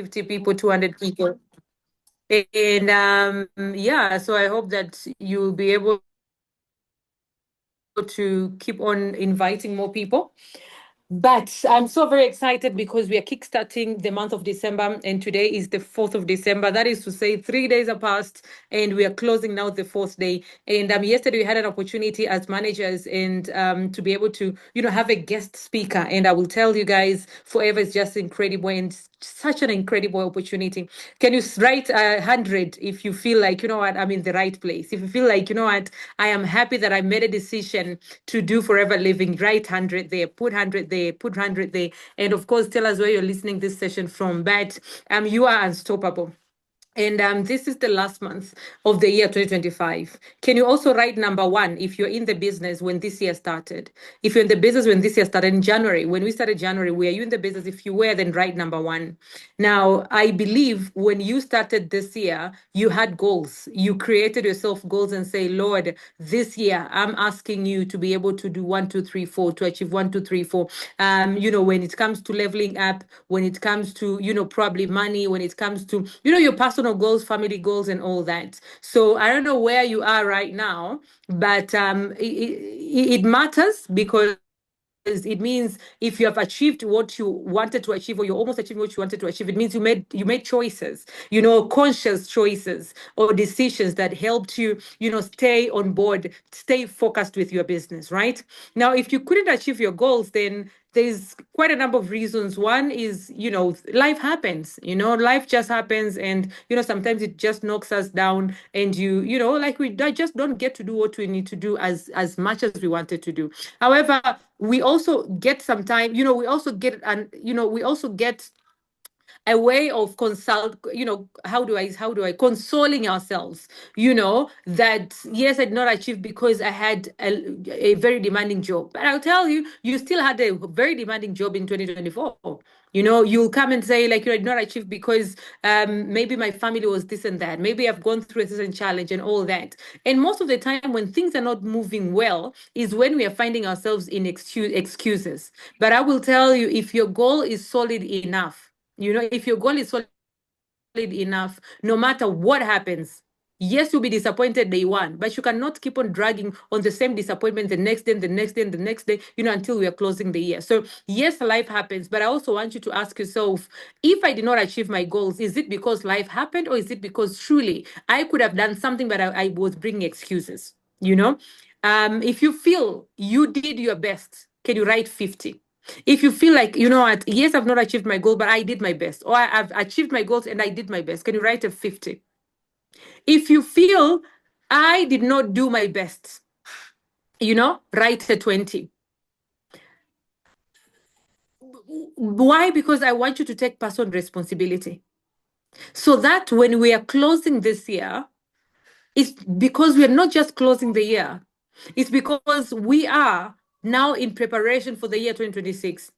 150 people, 200 people. And yeah, so I hope that you'll be able to keep on inviting more people. But I'm so very excited because we are kickstarting the month of December, and today is the 4th of December. That is to say, 3 days are past, and we are closing now the fourth day. And yesterday we had an opportunity as managers and to be able to, have a guest speaker. And I will tell you guys, forever is just incredible and such an incredible opportunity. Can you write 100 if you feel like, you know what, I'm in the right place? If you feel like, you know what, I am happy that I made a decision to do Forever Living, write 100 there, put 100 there, put 100 there. And of course, tell us where you're listening this session from. But you are unstoppable. And this is the last month of the year 2025. Can you also write number one if you're in the business when this year started? If you're in the business when this year started in January, when we started January, were you in the business? If you were, then write number one. Now, I believe when you started this year, you had goals. You created yourself goals and say, Lord, this year I'm asking you to be able to do 1, 2, 3, 4, to achieve 1, 2, 3, 4. When it comes to leveling up, when it comes to, probably money, when it comes to, your personal goals, family goals, and all that. So I don't know where you are right now, but it matters because it means if you have achieved what you wanted to achieve or you're almost achieving what you wanted to achieve, it means you made choices, conscious choices or decisions that helped you, stay on board, stay focused with your business, right? Now, if you couldn't achieve your goals, then there's quite a number of reasons. One is, life happens, life just happens. And, sometimes it just knocks us down and like we just don't get to do what we need to do as much as we wanted to do. However, we also get some time, we also get a way of how do I consoling ourselves, that yes, I did not achieve because I had a very demanding job. But I'll tell you, you still had a very demanding job in 2024. You'll come and say, like, I did not achieve because maybe my family was this and that. Maybe I've gone through a certain challenge and all that. And most of the time, when things are not moving well, is when we are finding ourselves in excuses. But I will tell you, if your goal is solid enough, if your goal is solid enough, no matter what happens, yes, you'll be disappointed day one, but you cannot keep on dragging on the same disappointment the next day, and the next day, and the next day, until we are closing the year. So, yes, life happens, but I also want you to ask yourself, if I did not achieve my goals, is it because life happened, or is it because truly I could have done something, but I was bringing excuses? If you feel you did your best, can you write 50? If you feel like, what, yes, I've not achieved my goal, but I did my best, or I've achieved my goals and I did my best, can you write a 50? If you feel I did not do my best, write a 20. Why? Because I want you to take personal responsibility. So that when we are closing this year, it's because we are not just closing the year, it's because we are now in preparation for the year 2026.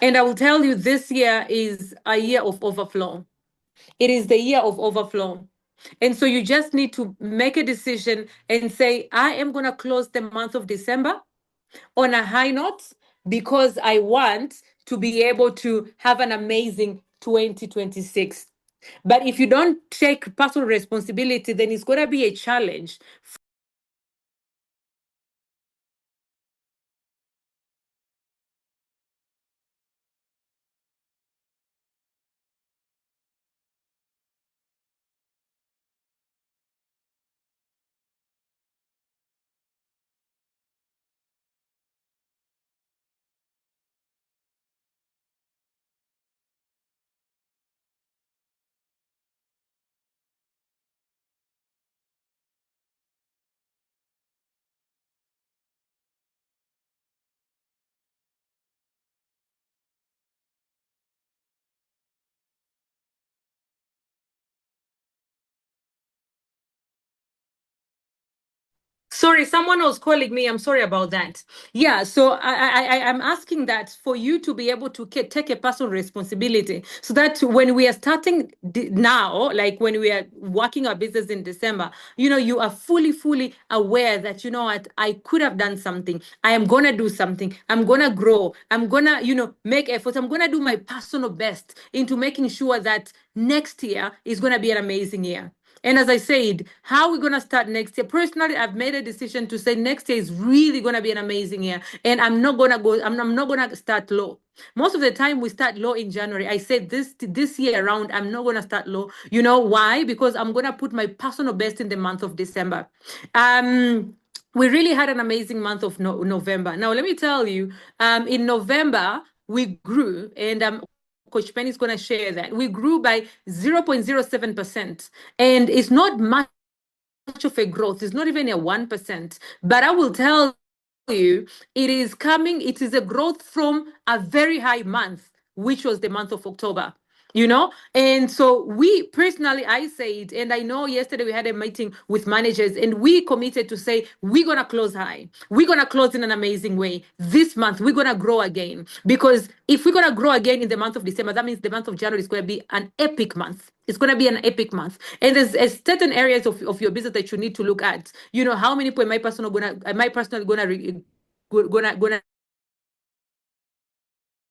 And I will tell you, this year is a year of overflow. It is the year of overflow. And so you just need to make a decision and say, I am going to close the month of December on a high note because I want to be able to have an amazing 2026. But if you don't take personal responsibility, then it's going to be a challenge Sorry, someone was calling me. I'm sorry about that. Yeah, so I'm asking that for you to be able to take a personal responsibility so that when we are starting now, like when we are working our business in December, you are fully aware that, you know what, I could have done something. I am going to do something. I'm going to grow. I'm going to, make efforts. I'm going to do my personal best into making sure that next year is going to be an amazing year. And as I said, how are we going to start next year? Personally, I've made a decision to say next year is really going to be an amazing year. And I'm not going to go, I'm not going to start low. Most of the time we start low in January. I said this year around, I'm not going to start low. You know why? Because I'm going to put my personal best in the month of December. We really had an amazing month of November. Now, let me tell you, in November, we grew, and Coach Penny is going to share that. We grew by 0.07%. And it's not much of a growth. It's not even a 1%. But I will tell you, it is a growth from a very high month, which was the month of October. And so we personally, I said, and I know yesterday we had a meeting with managers and we committed to say we're going to close high, we're going to close in an amazing way this month. We're going to grow again, because if we're going to grow again in the month of December, that means the month of January is going to be an epic month. It's going to be an epic month. And there's certain areas of your business that you need to look at. How many people am I personally gonna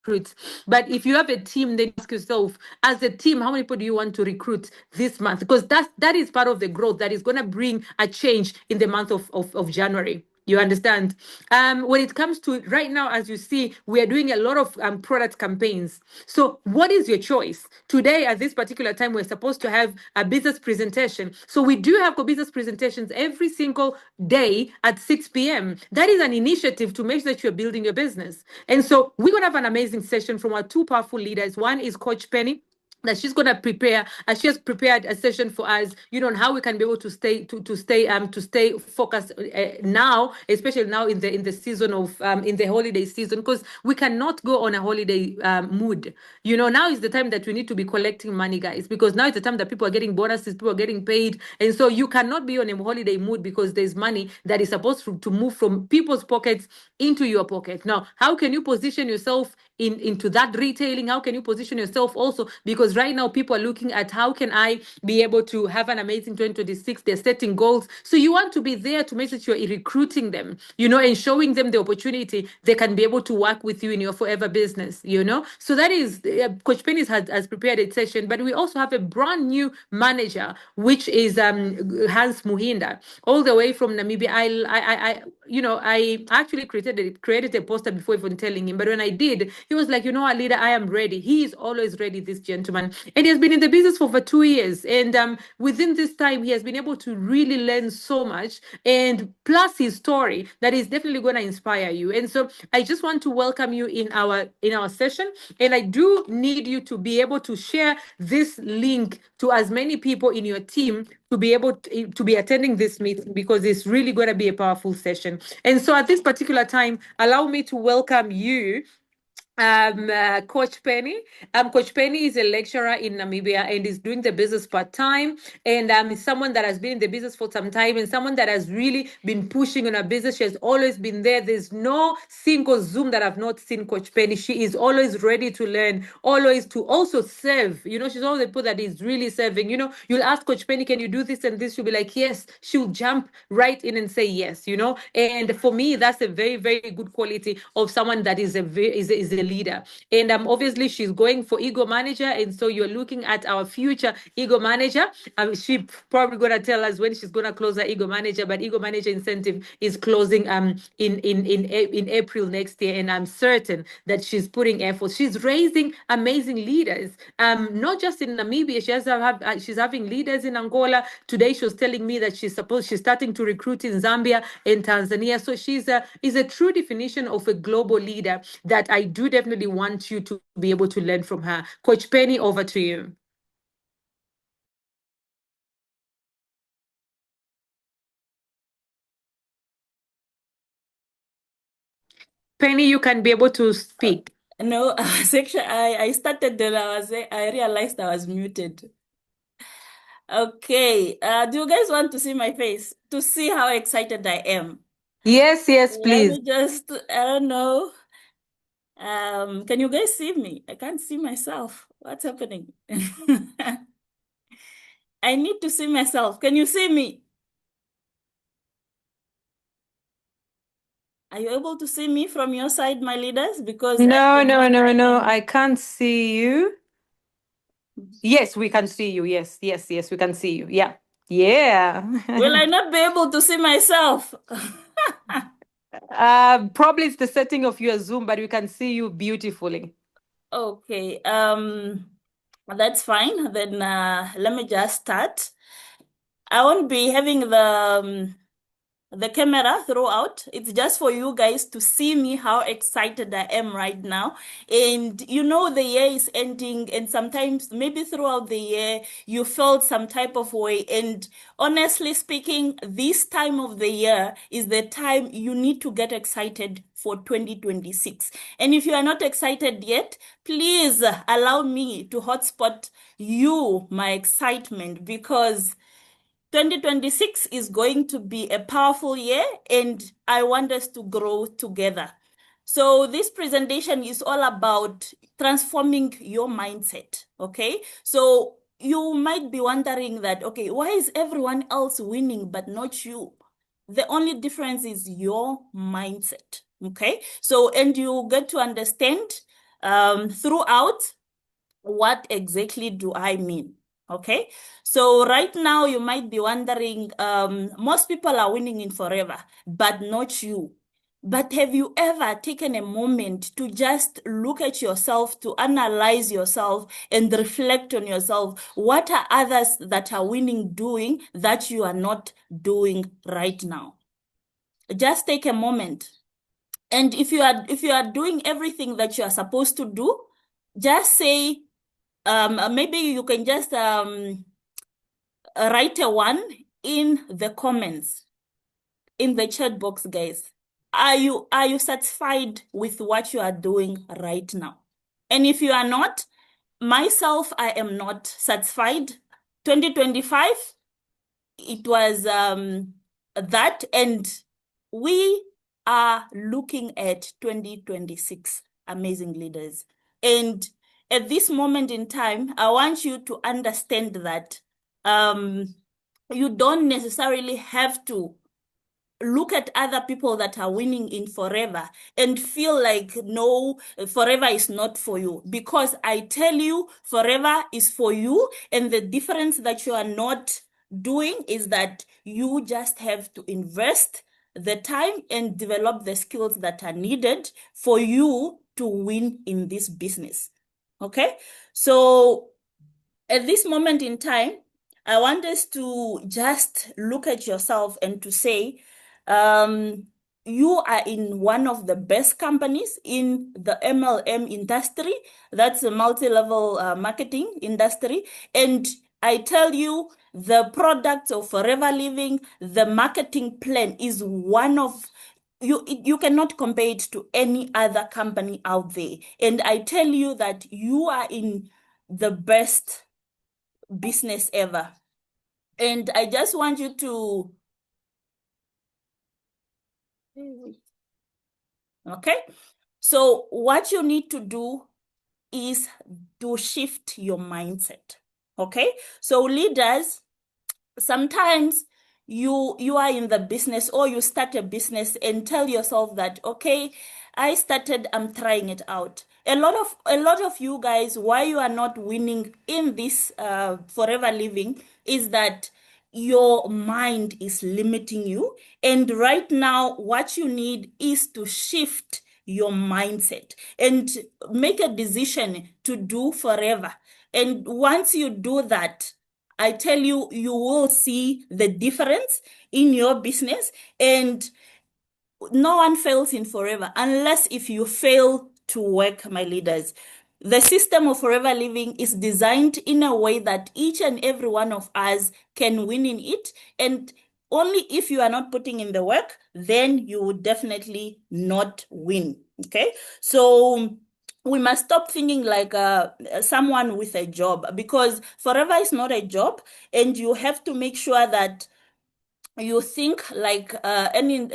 recruit? But if you have a team, then ask yourself, as a team, how many people do you want to recruit this month? Because that is part of the growth that is going to bring a change in the month of January. You understand? When it comes to right now, as you see, we are doing a lot of product campaigns. So what is your choice? Today, at this particular time, we're supposed to have a business presentation. So we do have business presentations every single day at 6 p.m. That is an initiative to make sure that you're building your business. And so we're going to have an amazing session from our two powerful leaders. One is Coach Penny, that she's going to prepare, and she has prepared a session for us, on how we can be able to stay focused now, especially now in the season of in the holiday season, because we cannot go on a holiday mood. Now is the time that we need to be collecting money, guys, because now is the time that people are getting bonuses, people are getting paid, and so you cannot be on a holiday mood because there's money that is supposed to move from people's pockets into your pocket. Now, how can you position yourself into that retailing? How can you position yourself also? Because right now people are looking at how can I be able to have an amazing 2026. They're setting goals. So you want to be there to make sure you're recruiting them, and showing them the opportunity they can be able to work with you in your forever business, So that is, Coach Penny has prepared a session, but we also have a brand new manager, which is Hans Muhinda, all the way from Namibia. I actually created a poster before even telling him, but when I did, he was like, Alida, I am ready. He is always ready, this gentleman. And he has been in the business for over 2 years. And within this time, he has been able to really learn so much. And plus his story that is definitely going to inspire you. And so I just want to welcome you in our session. And I do need you to be able to share this link to as many people in your team to be able to be attending this meeting, because it's really going to be a powerful session. And so at this particular time, allow me to welcome you, Coach Penny. Coach Penny is a lecturer in Namibia and is doing the business part-time. And is someone that has been in the business for some time and someone that has really been pushing on her business. She has always been there. There's no single Zoom that I've not seen Coach Penny. She is always ready to learn, always to also serve. She's always the people that is really serving. You'll ask Coach Penny, can you do this and this? She'll be like, yes. She'll jump right in and say yes, And for me, that's a very, very good quality of someone that is a leader. And obviously she's going for Ego Manager, and so you're looking at our future Ego Manager. She probably going to tell us when she's going to close her Ego Manager, but Ego Manager incentive is closing in April next year, and I'm certain that she's putting effort. She's raising amazing leaders, not just in Namibia. She's having leaders in Angola. Today she was telling me that she's starting to recruit in Zambia and Tanzania. So she's a true definition of a global leader that I do definitely want you to be able to learn from her. Coach Penny, over to you. Penny, you can be able to speak. No, I started and I realized I was muted. Okay. Do you guys want to see my face to see how excited I am? Yes, yes, Let please. me just, I don't know. Can you guys see me? I can't see myself. What's happening? I need to see myself. Can you see me? Are you able to see me from your side, my leaders? Because I No, no, cannot. no, no. I can't see you. Yes, we can see you. Yes, yes, yes, we can see you. Yeah. Yeah. Will I not be able to see myself? Probably it's the setting of your Zoom, but we can see you beautifully. Okay. That's fine. Then let me just start. I won't be having the camera throughout. It's just for you guys to see me how excited I am right now. And you know, the year is ending, and sometimes maybe throughout the year you felt some type of way. And honestly speaking, this time of the year is the time you need to get excited for 2026. And if you are not excited yet, please allow me to hotspot you my excitement, because 2026 is going to be a powerful year, and I want us to grow together. So this presentation is all about transforming your mindset, okay? So you might be wondering that, okay, why is everyone else winning but not you? The only difference is your mindset, okay? So, and you get to understand throughout what exactly do I mean? Okay, so right now you might be wondering, most people are winning in forever, but not you. But have you ever taken a moment to just look at yourself, to analyze yourself and reflect on yourself? What are others that are winning doing that you are not doing right now? Just take a moment. And if you are doing everything that you are supposed to do, just say, maybe you can just write a one in the comments, in the chat box, guys. Are you satisfied with what you are doing right now? And if you are not, myself, I am not satisfied. 2025, it was that, and we are looking at 2026, amazing leaders. And at this moment in time, I want you to understand that you don't necessarily have to look at other people that are winning in forever and feel like, no, forever is not for you, because I tell you, forever is for you. And the difference that you are not doing is that you just have to invest the time and develop the skills that are needed for you to win in this business. Okay, so at this moment in time, I want us to just look at yourself and to say, you are in one of the best companies in the MLM industry. That's a multi-level marketing industry. And I tell you, the products of Forever Living, the marketing plan is one of, you cannot compare it to any other company out there. And I tell you that you are in the best business ever. And I just want you to, okay? So what you need to do is to shift your mindset. Okay? So leaders, sometimes you are in the business, or you start a business and tell yourself that, okay, I started, I'm trying it out. A lot of you guys, why you are not winning in this Forever Living is that your mind is limiting you. And right now, what you need is to shift your mindset and make a decision to do forever. And once you do that, I tell you, you will see the difference in your business. And no one fails in forever unless if you fail to work, my leaders. The system of Forever Living is designed in a way that each and every one of us can win in it. And only if you are not putting in the work, then you would definitely not win. Okay. So we must stop thinking like someone with a job, because forever is not a job, and you have to make sure that you think like any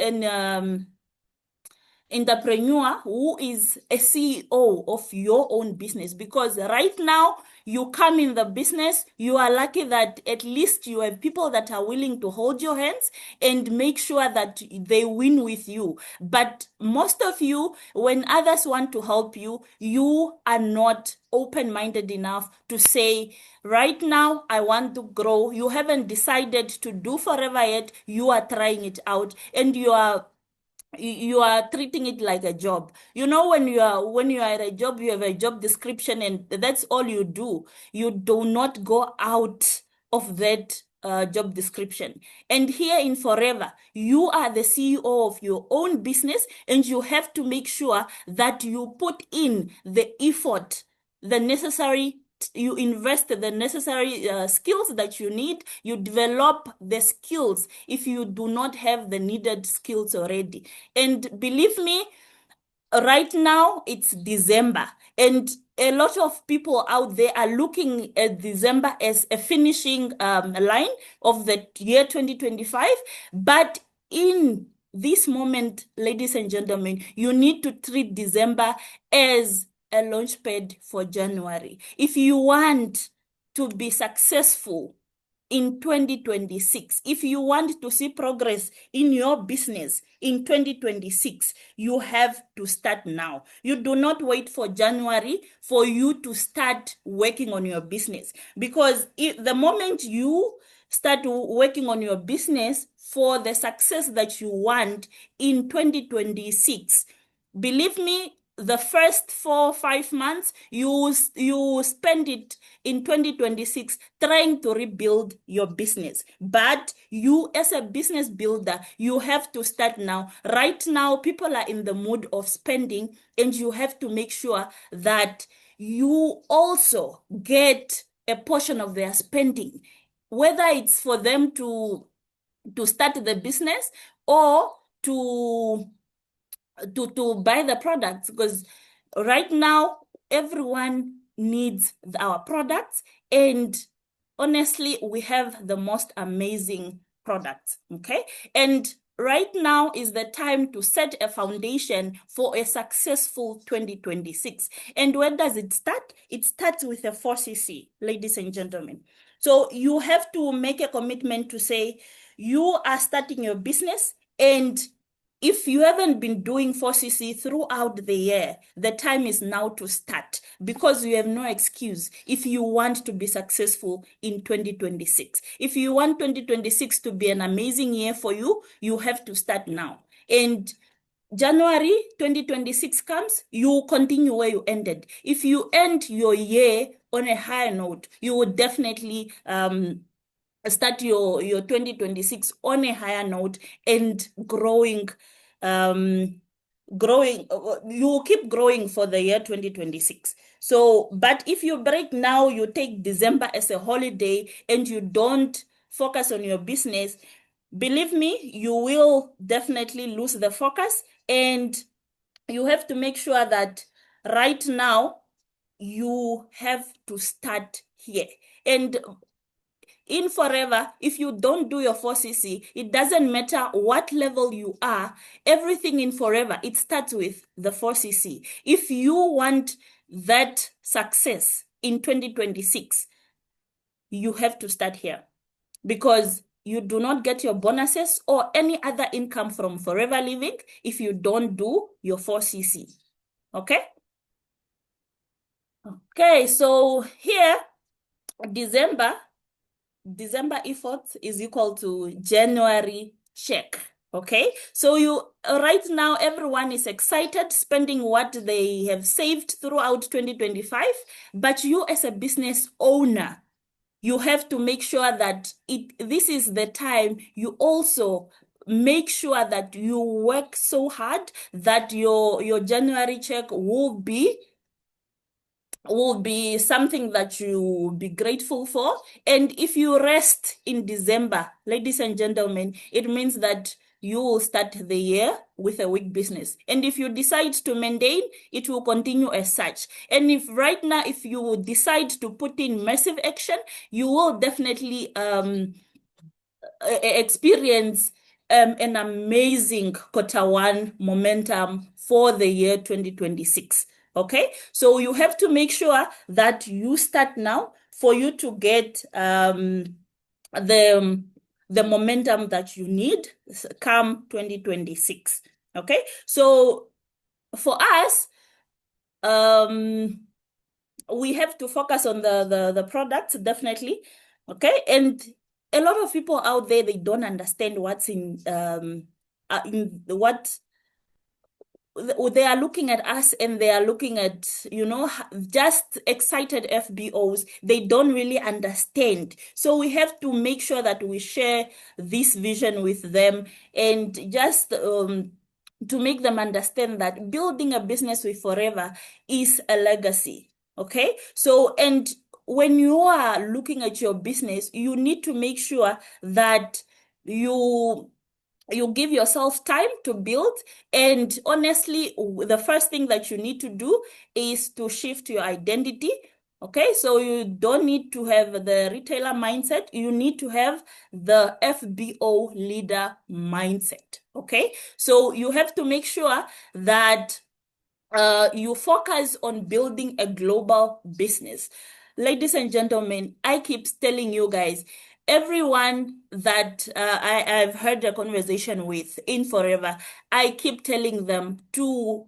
entrepreneur who is a CEO of your own business. Because right now you come in the business, you are lucky that at least you have people that are willing to hold your hands and make sure that they win with you. But most of you, when others want to help you, you are not open-minded enough to say, right now I want to grow. You haven't decided to do forever yet. You are trying it out, and you are treating it like a job. You know, when you are at a job, you have a job description, and that's all you do. You do not go out of that job description. And here in Forever, you are the CEO of your own business, and you have to make sure that you put in the effort, the necessary, you invest the necessary skills that you need. You develop the skills if you do not have the needed skills already. And believe me, right now it's December, and a lot of people out there are looking at December as a finishing line of the year 2025. But in this moment, ladies and gentlemen, you need to treat December as a launch pad for January. If you want to be successful in 2026, if you want to see progress in your business in 2026, you have to start now. You do not wait for January for you to start working on your business, because the moment you start working on your business for the success that you want in 2026, believe me, the first 4 or 5 months you spend it in 2026 trying to rebuild your business. But you, as a business builder, you have to start now. Right now people are in the mood of spending, and you have to make sure that you also get a portion of their spending, whether it's for them to start the business or to buy the products. Because right now everyone needs our products, and honestly we have the most amazing products. Okay, and right now is the time to set a foundation for a successful 2026. And where does it start? It starts with a 4cc, ladies and gentlemen. So you have to make a commitment to say you are starting your business, and if you haven't been doing 4cc throughout the year, the time is now to start, because you have no excuse if you want to be successful in 2026. If you want 2026 to be an amazing year for you, you have to start now. And January 2026 comes, you continue where you ended. If you end your year on a higher note, you would definitely start your 2026 on a higher note and growing. You will keep growing for the year 2026. So, but if you break now, you take December as a holiday, and you don't focus on your business, believe me, you will definitely lose the focus. And you have to make sure that right now you have to start here. And in Forever, if you don't do your 4cc, it doesn't matter what level you are. Everything in Forever, it starts with the 4cc. If you want that success in 2026, you have to start here, because you do not get your bonuses or any other income from Forever Living if you don't do your 4cc. Okay? Okay, so here, December effort is equal to January check. Okay, so you right now everyone is excited spending what they have saved throughout 2025, but you as a business owner, you have to make sure that this is the time you also make sure that you work so hard that your January check will be something that you will be grateful for. And if you rest in December, ladies and gentlemen, it means that you will start the year with a weak business. And if you decide to maintain, it will continue as such. And if right now, if you decide to put in massive action, you will definitely experience an amazing quarter 1 momentum for the year 2026. Okay, so you have to make sure that you start now for you to get the momentum that you need come 2026. Okay, so for us, we have to focus on the products, definitely. Okay, and a lot of people out there, they don't understand what's in what they are looking at us, and they are looking at, just excited FBOs. They don't really understand. So we have to make sure that we share this vision with them, and just to make them understand that building a business with Forever is a legacy. Okay, so, and when you are looking at your business, you need to make sure that you give yourself time to build. And honestly, the first thing that you need to do is to shift your identity. Okay, so you don't need to have the retailer mindset. You need to have the FBO leader mindset. Okay, so you have to make sure that you focus on building a global business. Ladies and gentlemen, I keep telling you guys, everyone that I've had a conversation with in Forever, I keep telling them to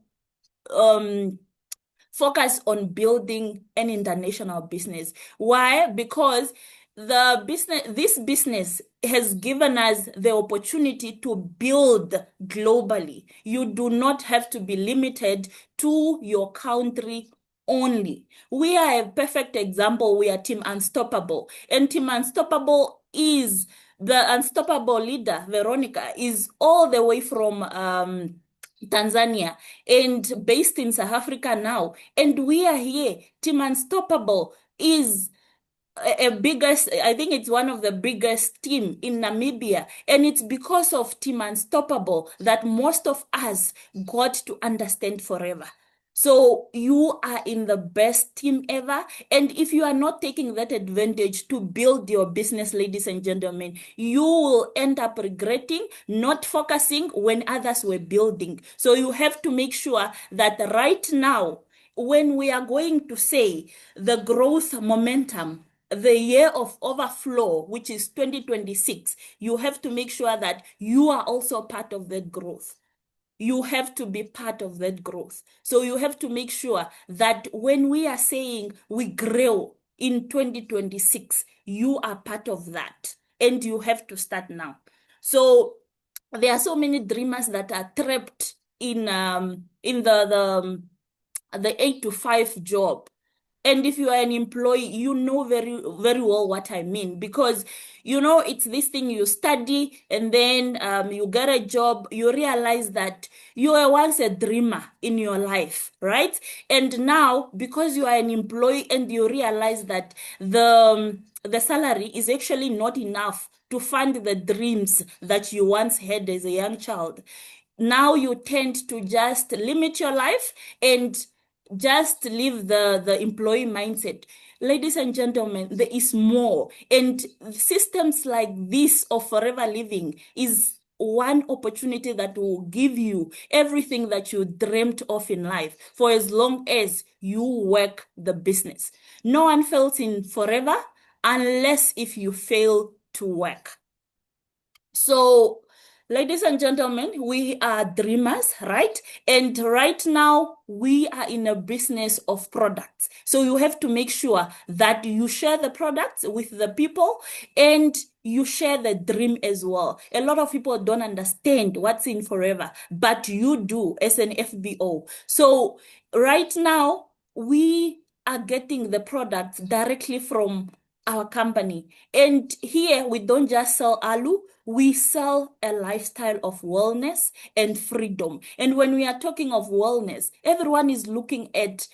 focus on building an international business. Why? Because this business has given us the opportunity to build globally. You do not have to be limited to your country only. We are a perfect example. We are Team Unstoppable, and Team Unstoppable is the unstoppable leader. Veronica is all the way from Tanzania and based in South Africa now. And we are here. Team Unstoppable is a biggest, I think it's one of the biggest team in Namibia. And it's because of Team Unstoppable that most of us got to understand Forever. So you are in the best team ever. And if you are not taking that advantage to build your business, ladies and gentlemen, you will end up regretting not focusing when others were building. So you have to make sure that right now, when we are going to say the growth momentum, the year of overflow, which is 2026, you have to make sure that you are also part of that growth. You have to be part of that growth. So you have to make sure that when we are saying we grow in 2026, you are part of that, and you have to start now. So there are so many dreamers that are trapped in the 8 to 5 job. And if you are an employee, you know very, very well what I mean, because, it's this thing you study, and then you get a job, you realize that you were once a dreamer in your life, right? And now, because you are an employee and you realize that the salary is actually not enough to fund the dreams that you once had as a young child, now you tend to just limit your life and just leave the employee mindset. Ladies and gentlemen, there is more. And systems like this of Forever Living is one opportunity that will give you everything that you dreamt of in life for as long as you work the business. No one fails in Forever unless if you fail to work. So, ladies and gentlemen, we are dreamers, right? And right now, we are in a business of products. So you have to make sure that you share the products with the people and you share the dream as well. A lot of people don't understand what's in Forever, but you do as an FBO. So right now, we are getting the products directly from our company. And here we don't just sell alu, we sell a lifestyle of wellness and freedom. And when we are talking of wellness, everyone is looking at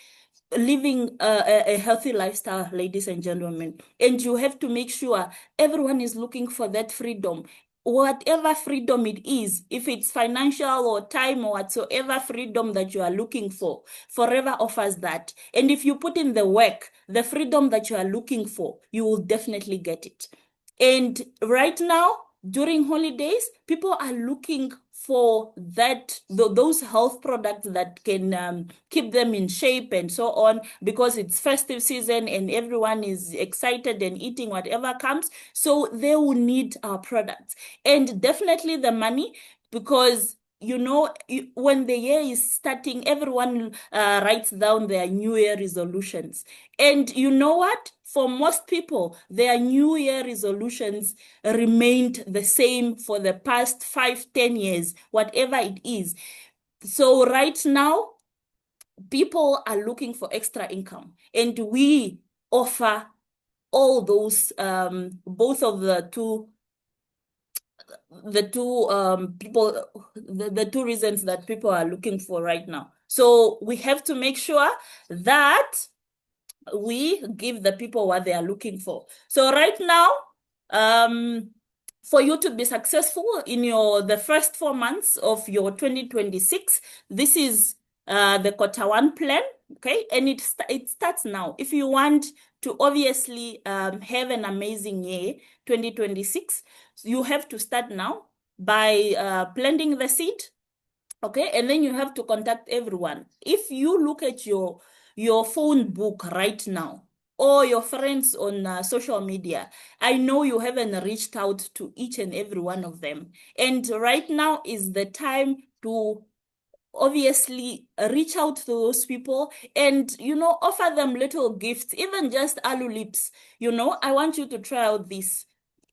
living a healthy lifestyle, ladies and gentlemen. And you have to make sure everyone is looking for that freedom. whatever freedom it is, if it's financial or time or whatsoever freedom that you are looking for, Forever offers that. And if you put in the work, the freedom that you are looking for, you will definitely get it. And right now, during holidays, people are looking for those health products that can keep them in shape and so on, because it's festive season and everyone is excited and eating whatever comes. So they will need our products, and definitely the money, because when the year is starting, everyone writes down their New Year resolutions. And you know what? For most people, their New Year resolutions remained the same for the past 5, 10 years, whatever it is. So right now, people are looking for extra income, and we offer all those, both of the two people, the two reasons that people are looking for right now. So we have to make sure that we give the people what they are looking for. So right now, for you to be successful in the first 4 months of your 2026, this is the Q1 plan, okay? And it starts now. If you want to obviously have an amazing year, 2026, you have to start now by planting the seed, okay? And then you have to contact everyone. If you look at your phone book right now, or your friends on social media, I know you haven't reached out to each and every one of them. And right now is the time to obviously reach out to those people and offer them little gifts, even just alu lips. I want you to try out this.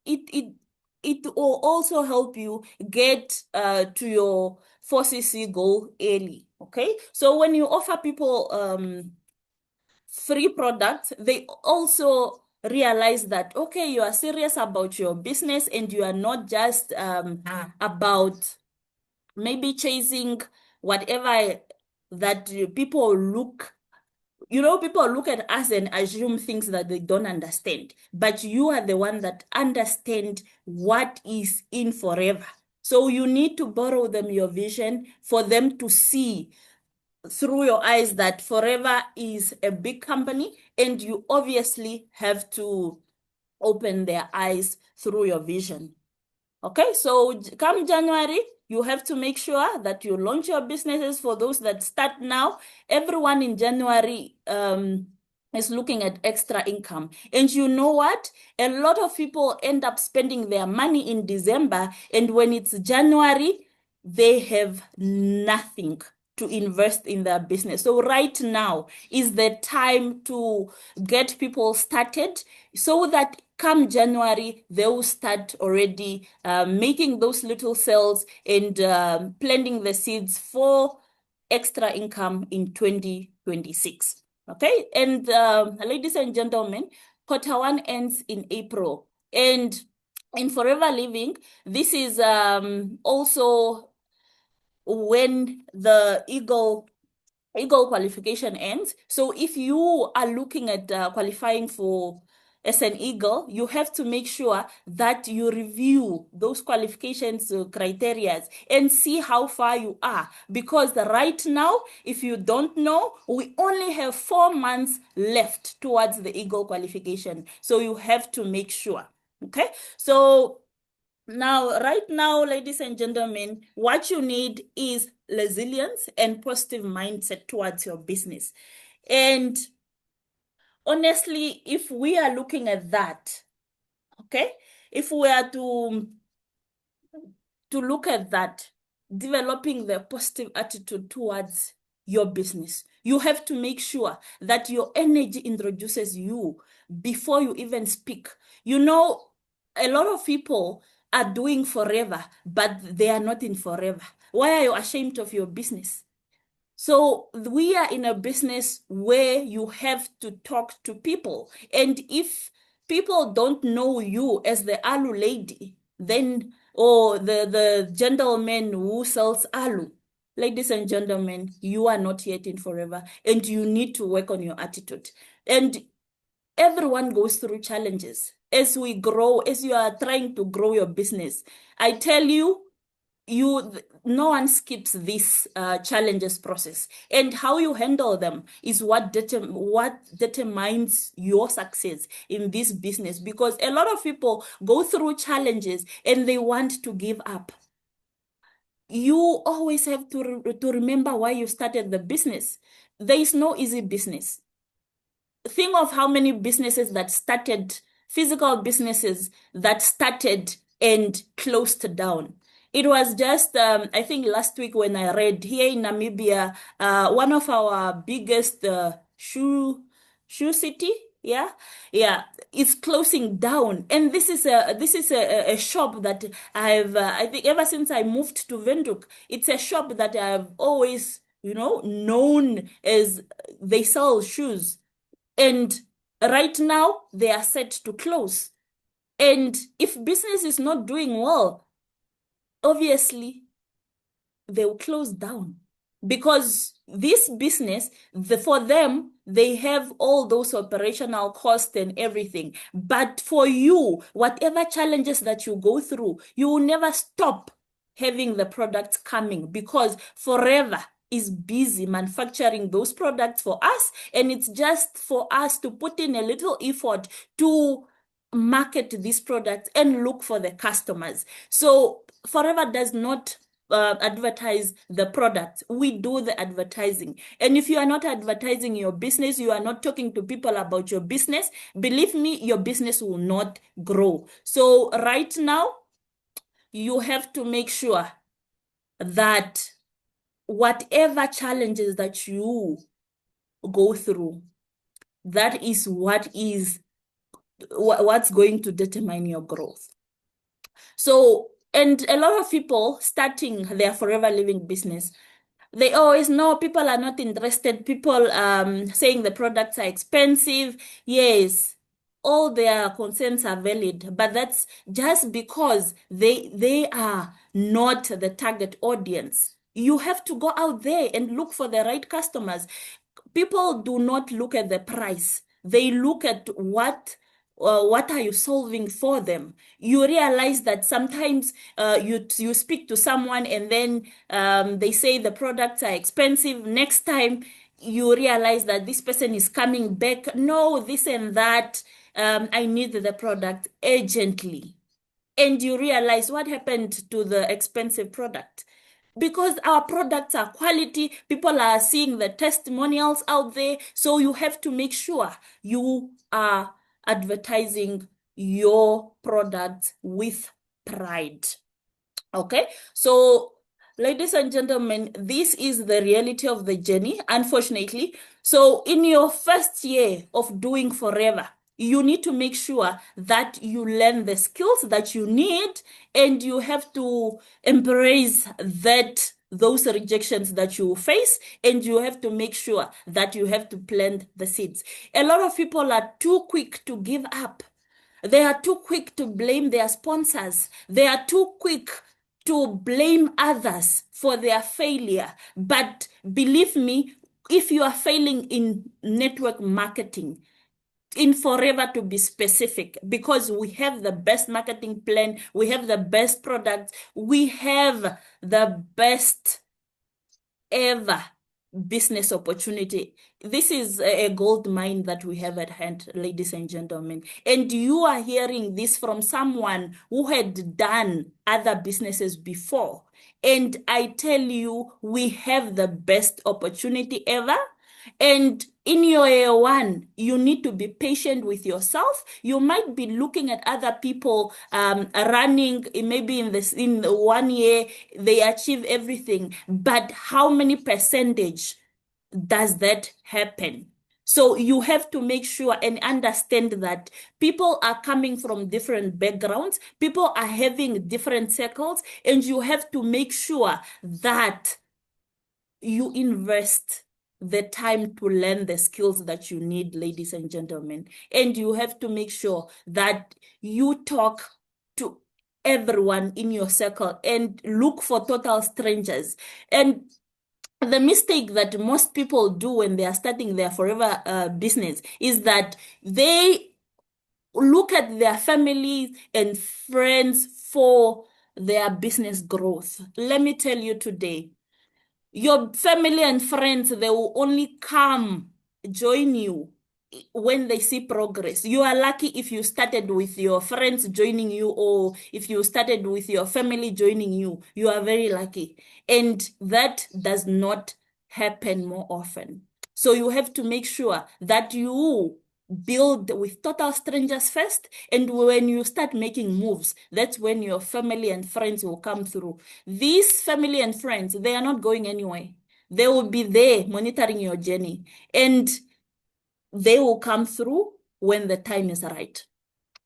It will also help you get to your 4cc goal early, okay? So when you offer people free products, they also realize that, okay, you are serious about your business and you are not just about maybe chasing whatever that people look at us and assume things that they don't understand. But you are the one that understand what is in Forever. So you need to borrow them your vision for them to see through your eyes that Forever is a big company, and you obviously have to open their eyes through your vision. Okay, so come January, you have to make sure that you launch your businesses. For those that start now, everyone in January is looking at extra income. And you know what? A lot of people end up spending their money in December, and when it's January, they have nothing to invest in their business. So right now is the time to get people started, so that come January, they will start already making those little sales and planting the seeds for extra income in 2026. Okay, and ladies and gentlemen, Q1 ends in April. And in Forever Living, this is also when the Eagle qualification ends. So if you are looking at qualifying for as an Eagle, you have to make sure that you review those qualifications criteria and see how far you are. Because right now, if you don't know, we only have 4 months left towards the Eagle qualification. So you have to make sure. Okay, so right now, ladies and gentlemen, what you need is resilience and positive mindset towards your business. And honestly, if we are looking at that, okay, if we are to look at that, developing the positive attitude towards your business, you have to make sure that your energy introduces you before you even speak. A lot of people are doing Forever, but they are not in Forever. Why are you ashamed of your business? So we are in a business where you have to talk to people. And if people don't know you as the alu lady, then, or the gentleman who sells alu, ladies and gentlemen, you are not yet in Forever, and you need to work on your attitude. And everyone goes through challenges. As we grow, as you are trying to grow your business, I tell you, no one skips this challenges process, and how you handle them is what determines your success in this business, because a lot of people go through challenges and they want to give up. You always have to remember why you started the business. There is no easy business. Think of how many businesses that started, physical businesses that started and closed down. It was just, I think last week when I read here in Namibia, one of our biggest shoe city, yeah, is closing down. And this is a shop that I think ever since I moved to Windhoek, it's a shop that I've always, known as they sell shoes. And right now they are set to close. And if business is not doing well, obviously they will close down, because this business, for them, they have all those operational costs and everything. But for you, whatever challenges that you go through, you will never stop having the products coming, because Forever is busy manufacturing those products for us, and it's just for us to put in a little effort to market these products and look for the customers. So Forever does not advertise the product. We do the advertising. And if you are not advertising your business, you are not talking to people about your business, believe me, your business will not grow. So right now, you have to make sure that whatever challenges that you go through, that is what's going to determine your growth. So, and a lot of people starting their Forever Living business, they always know people are not interested. People saying the products are expensive. Yes, all their concerns are valid, but that's just because they are not the target audience. You have to go out there and look for the right customers. People do not look at the price. They look at what are you solving for them. You realize that sometimes you speak to someone and then they say the products are expensive. Next time you realize that this person is coming back, no, this and that, I need the product urgently. And you realize what happened to the expensive product. Because our products are quality, people are seeing the testimonials out there. So you have to make sure you are advertising your product with pride. Okay, so ladies and gentlemen, this is the reality of the journey, unfortunately. So in your first year of doing Forever, you need to make sure that you learn the skills that you need, and you have to embrace those rejections that you face, and you have to make sure that you have to plant the seeds. A lot of people are too quick to give up. They are too quick to blame their sponsors. They are too quick to blame others for their failure. But believe me, if you are failing in network marketing, in Forever to be specific, because we have the best marketing plan, we have the best products, we have the best ever business opportunity. This is a gold mine that we have at hand, ladies and gentlemen. And you are hearing this from someone who had done other businesses before. And I tell you, we have the best opportunity ever. And in your year one, you need to be patient with yourself. You might be looking at other people running, maybe in 1 year, they achieve everything. But how many percentage does that happen? So you have to make sure and understand that people are coming from different backgrounds. People are having different circles, and you have to make sure that you invest the time to learn the skills that you need, ladies and gentlemen. And you have to make sure that you talk to everyone in your circle and look for total strangers. And the mistake that most people do when they are starting their forever business is that they look at their families and friends for their business growth. Let me tell you today, your family and friends, they will only come join you when they see progress. You are lucky if you started with your friends joining you, or if you started with your family joining you. You are very lucky. And that does not happen more often. So you have to make sure that you build with total strangers first. And when you start making moves, that's when your family and friends will come through. These family and friends, they are not going anywhere. They will be there monitoring your journey. And they will come through when the time is right.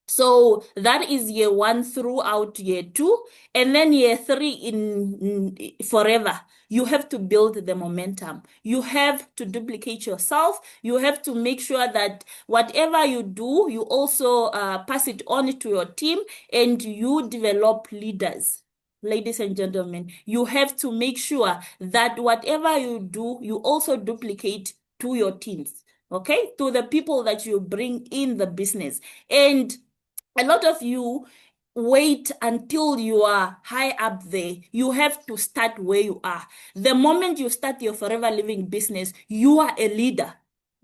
So that is year 1 throughout year 2. And then year 3 in forever. You have to build the momentum. You have to duplicate yourself. You have to make sure that whatever you do, you also pass it on to your team, and you develop leaders. Ladies and gentlemen, you have to make sure that whatever you do, you also duplicate to your teams, okay? To the people that you bring in the business. And a lot of you wait until you are high up there. You have to start where you are. The moment you start your forever living business, you are a leader,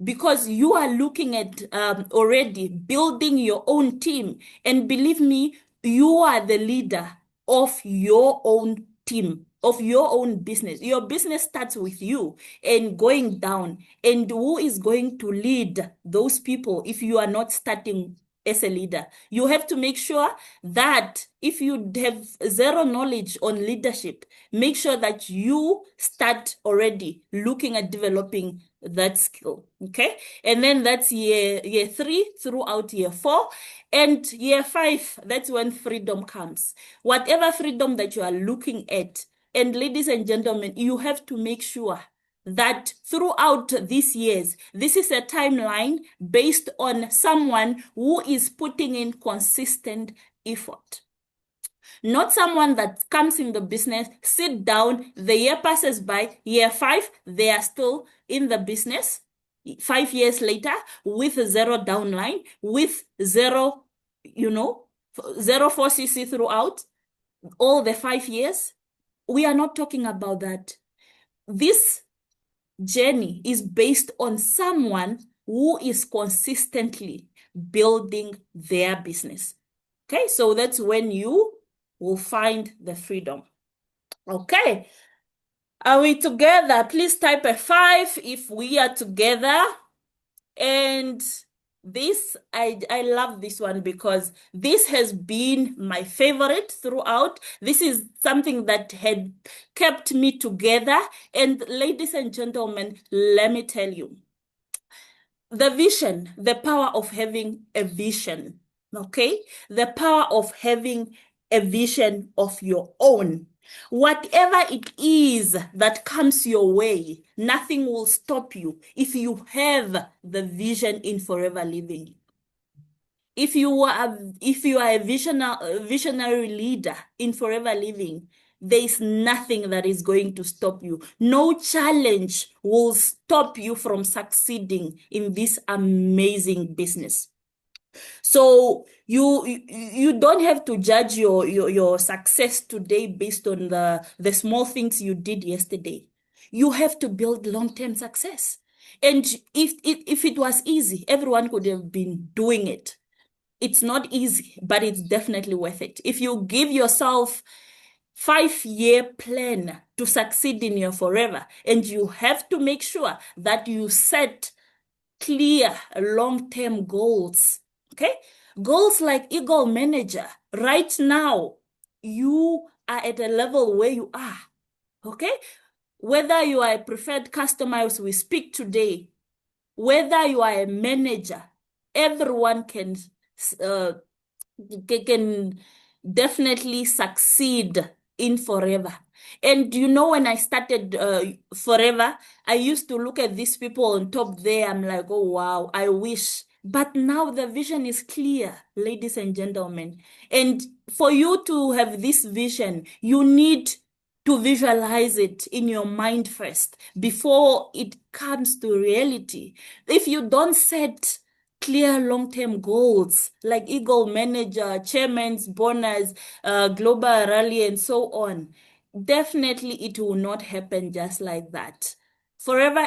because you are looking at already building your own team. And believe me, you are the leader of your own team, of your own business. Your business starts with you and going down. And who is going to lead those people if you are not starting as a leader? You have to make sure that if you have zero knowledge on leadership, make sure that you start already looking at developing that skill. Okay. And then that's year 3 throughout year 4. And year 5, that's when freedom comes. Whatever freedom that you are looking at, and ladies and gentlemen, you have to make sure that throughout these years, this is a timeline based on someone who is putting in consistent effort. Not someone that comes in the business, sit down, the year passes by, year 5, they are still in the business. 5 years later, with zero downline, with zero, 4cc throughout all the 5 years. We are not talking about that. This journey is based on someone who is consistently building their business. Okay, so that's when you will find the freedom. Okay, are we together? Please type a 5 if we are together. And this, I love this one because this has been my favorite throughout. This is something that had kept me together. And ladies and gentlemen, let me tell you, the vision, the power of having a vision, okay? The power of having a vision of your own. Whatever it is that comes your way, nothing will stop you if you have the vision in forever living. If you are a visionary leader in forever living, there is nothing that is going to stop you. No challenge will stop you from succeeding in this amazing business. So you don't have to judge your success today based on the small things you did yesterday. You have to build long-term success. And if it was easy, everyone could have been doing it. It's not easy, but it's definitely worth it. If you give yourself 5-year plan to succeed in your forever, and you have to make sure that you set clear long-term goals, okay? Goals like Eagle Manager. Right now, you are at a level where you are, okay? Whether you are a preferred customer as we speak today, whether you are a manager, everyone can definitely succeed in forever. And when I started forever, I used to look at these people on top there. I'm like, oh, wow, I wish. But now the vision is clear, ladies and gentlemen. And for you to have this vision, you need to visualize it in your mind first before it comes to reality. If you don't set clear long-term goals like Eagle Manager, Chairman's Bonus, Global Rally, and so on, definitely it will not happen just like that. Forever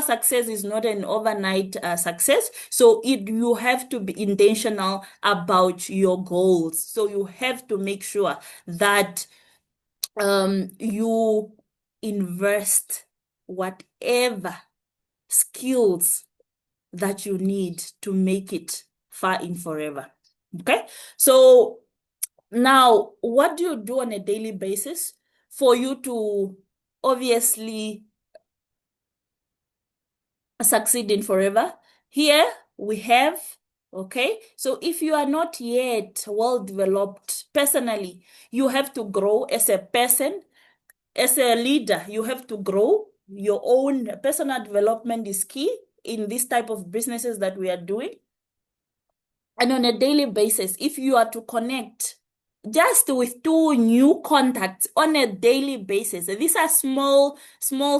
success is not an overnight success. So you have to be intentional about your goals. So you have to make sure that you invest whatever skills that you need to make it far in forever. Okay. So now, what do you do on a daily basis for you to obviously succeed in forever? Here we have, okay, so if you are not yet well developed personally, you have to grow as a person, as a leader. You have to grow. Your own personal development is key in this type of businesses that we are doing. And on a daily basis, if you are to connect just with 2 new contacts on a daily basis, these are small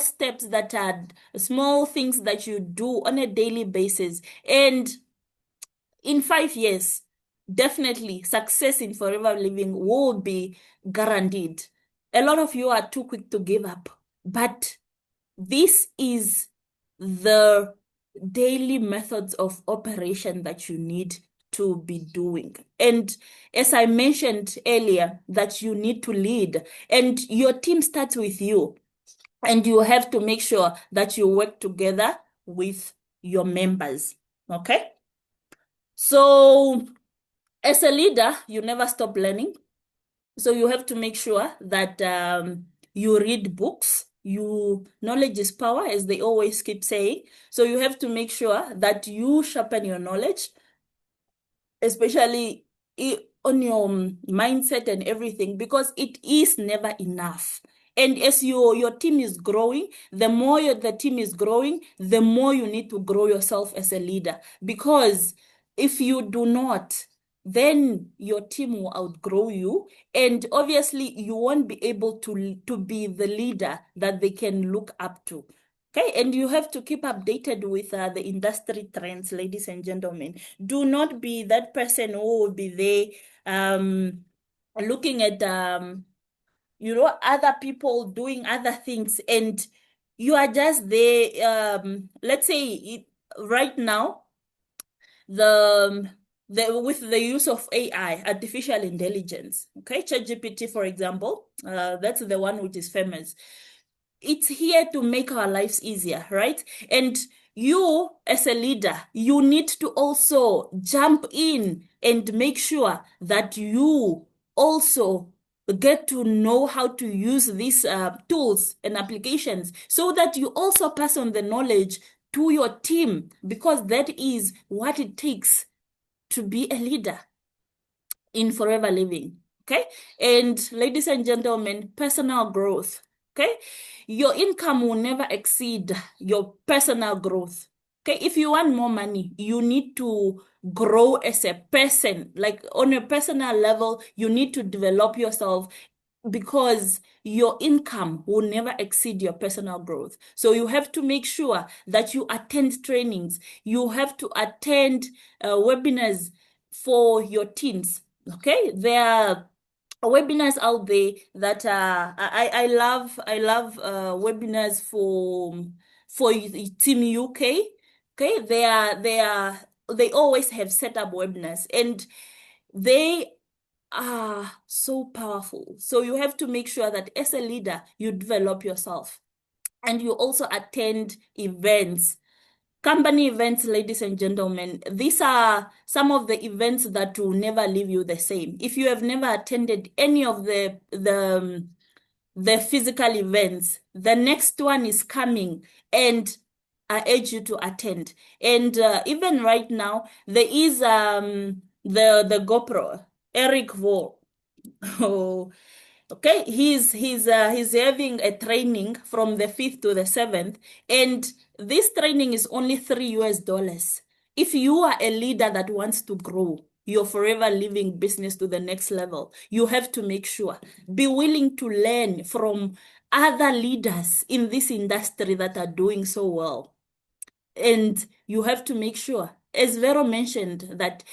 steps that are small things that you do on a daily basis. And in 5 years, definitely success in forever living will be guaranteed. A lot of you are too quick to give up, but this is the daily methods of operation that you need to be doing. And as I mentioned earlier, that you need to lead, and your team starts with you, and you have to make sure that you work together with your members. Okay? So as a leader, you never stop learning. So you have to make sure that you read books. Knowledge is power, as they always keep saying. So you have to make sure that you sharpen your knowledge, especially on your mindset and everything, because it is never enough. And as your team is growing, the more the team is growing, the more you need to grow yourself as a leader. Because if you do not, then your team will outgrow you. And obviously, you won't be able to be the leader that they can look up to. Okay, and you have to keep updated with the industry trends, ladies and gentlemen. Do not be that person who will be there looking at other people doing other things, and you are just there. Let's say right now, with the use of AI, artificial intelligence, okay, ChatGPT, for example, that's the one which is famous. It's here to make our lives easier, right? And you, as a leader, you need to also jump in and make sure that you also get to know how to use these tools and applications, so that you also pass on the knowledge to your team, because that is what it takes to be a leader in forever living. Okay. And ladies and gentlemen, personal growth. Okay. Your income will never exceed your personal growth. Okay. If you want more money, you need to grow as a person. Like on a personal level, you need to develop yourself, because your income will never exceed your personal growth. So you have to make sure that you attend trainings. You have to attend webinars for your teams. Okay, there are webinars out there that I love webinars for Team UK. Okay, they always have set up webinars, and they are so powerful. So you have to make sure that as a leader, you develop yourself, and you also attend events. Company events, ladies and gentlemen, these are some of the events that will never leave you the same. If you have never attended any of the physical events, the next one is coming, and I urge you to attend. And even right now, there is the GoPro, Eric Vo. Oh, okay, he's having a training from the 5th to the 7th, and this training is only $3 US. If you are a leader that wants to grow, your forever living business to the next level, you have to make sure, be willing to learn from other leaders in this industry that are doing so well. And you have to make sure, as Vero mentioned, that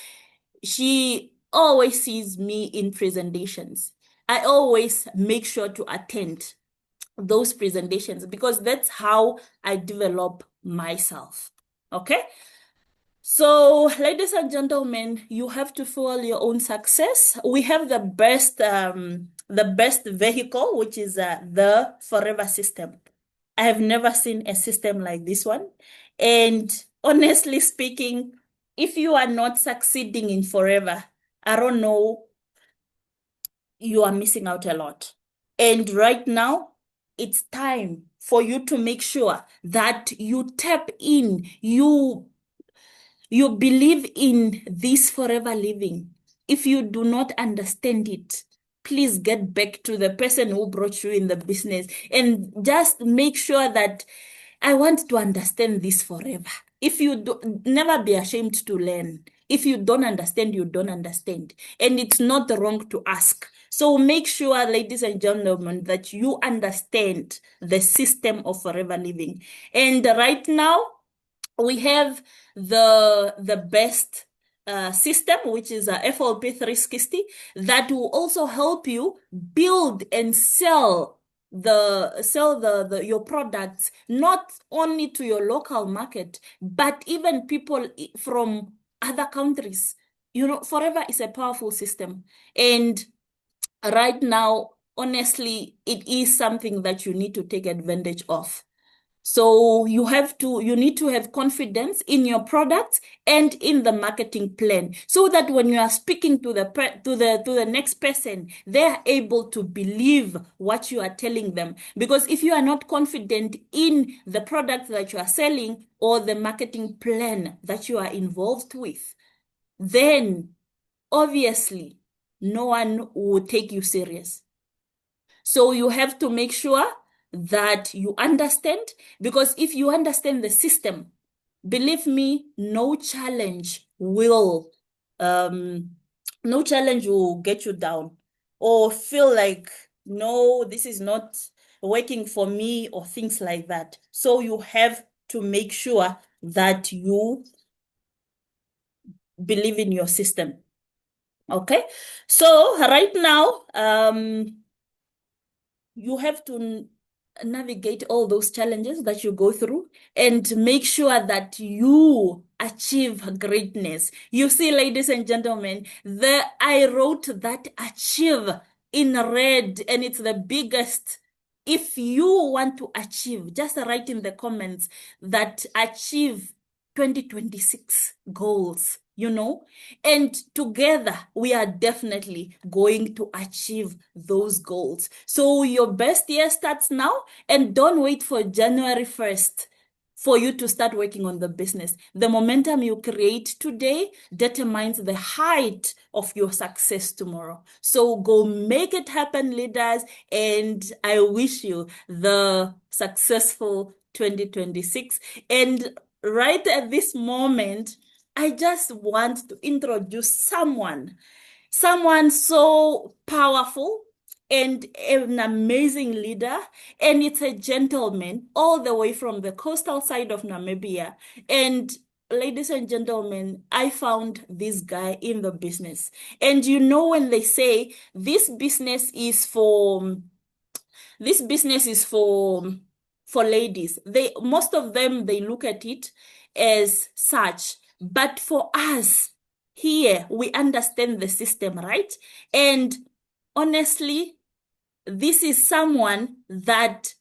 she always sees me in presentations. I always make sure to attend those presentations because that's how I develop myself. Okay? So, ladies and gentlemen, you have to fuel your own success. We have the best vehicle, which is the Forever system. I have never seen a system like this one. And honestly speaking, if you are not succeeding in Forever, I don't know, you are missing out a lot. And right now, it's time for you to make sure that you tap in, you believe in this forever living. If you do not understand it, please get back to the person who brought you in the business and just make sure that I want to understand this forever. If you do, never be ashamed to learn. If you don't understand, you don't understand. And it's not wrong to ask. So make sure, ladies and gentlemen, that you understand the system of forever living. And right now, we have the best system, which is a FLP 360, that will also help you build and sell your products not only to your local market, but even people from other countries. You know, Forever is a powerful system. And right now, honestly, it is something that you need to take advantage of. So you need to have confidence in your products and in the marketing plan, so that when you are speaking to the next person, they are able to believe what you are telling them. Because if you are not confident in the product that you are selling or the marketing plan that you are involved with, then obviously no one will take you serious. So you have to make sure that you understand, because if you understand the system, believe me, no challenge will get you down or feel like, no, this is not working for me or things like that. So you have to make sure that you believe in your system. Okay, so right now, you have to navigate all those challenges that you go through and make sure that you achieve greatness. You see, ladies and gentlemen, I wrote that achieve in red, and it's the biggest. If you want to achieve, just write in the comments that achieve 2026 goals, and together we are definitely going to achieve those goals. So your best year starts now, and don't wait for January 1st for you to start working on the business. The momentum you create today determines the height of your success tomorrow. So go make it happen, leaders, and I wish you the successful 2026. And right at this moment, I just want to introduce someone so powerful and an amazing leader. And it's a gentleman all the way from the coastal side of Namibia. And ladies and gentlemen, I found this guy in the business. And when they say this business is for ladies, most of them, they look at it as such. But for us here, we understand the system, right? And honestly, this is someone that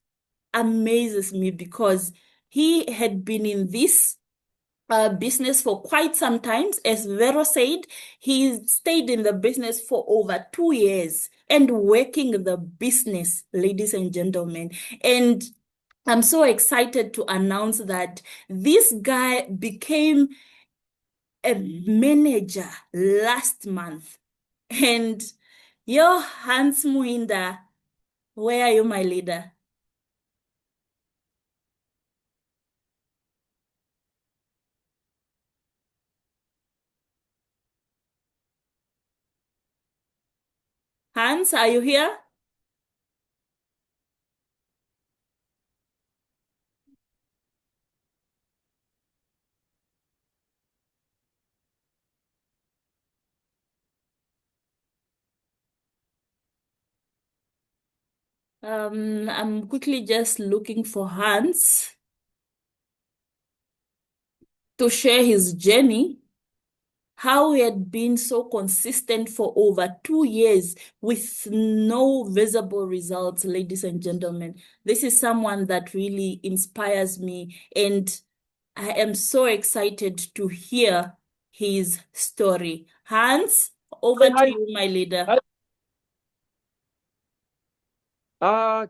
amazes me because he had been in this business for quite some time. As Vero said, he stayed in the business for over 2 years and working the business, ladies and gentlemen. And I'm so excited to announce that this guy became a manager last month. And Hans Muhinda, where are you, my leader? Hans, are you here? I'm quickly just looking for Hans to share his journey, how he had been so consistent for over 2 years with no visible results, ladies and gentlemen. This is someone that really inspires me, and I am so excited to hear his story. Hans, over to Hi. you, my leader. Hi.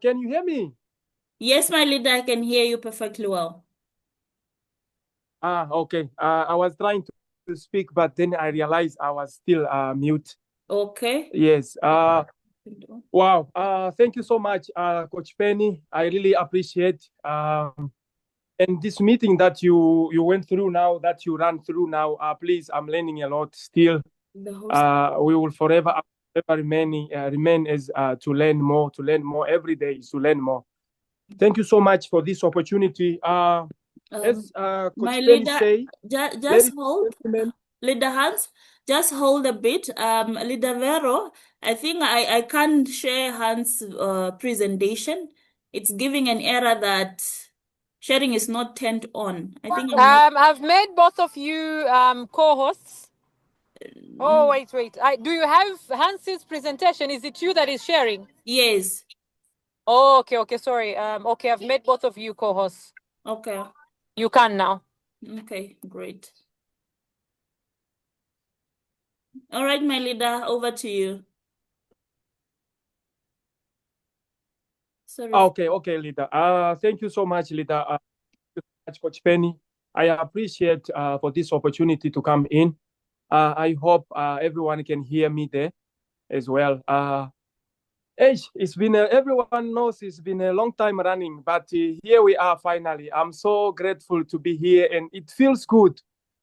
Can you hear me? Yes, my leader, I can hear you perfectly well. Okay. I was trying to speak, but then I realized I was still mute. Okay. Yes. Wow. Thank you so much, Coach Penny. I really appreciate and this meeting that you went through now, that you ran through now. Please, I'm learning a lot still. The host. We will forever remain as to learn more every day is to learn more. Thank you so much for this opportunity. As Coach My Penny leader, say, just ladies and hold. gentlemen, Leader Hans, just hold a bit. Leader Vero, I think I can't share Hans' presentation. It's giving an error that sharing is not turned on. I think I'm not. I've made both of you co-hosts. Oh, wait. Do you have Hans's presentation? Is it you that is sharing? Yes. Oh, okay. Sorry. Okay, I've made both of you co-hosts. Okay. You can now. Okay, great. All right, my leader, over to you. Sorry. okay, leader. Thank you so much, leader. Coach Penny. I appreciate for this opportunity to come in. I hope everyone can hear me there as well. It's been everyone knows it's been a long time running, but here we are finally. I'm so grateful to be here, and it feels good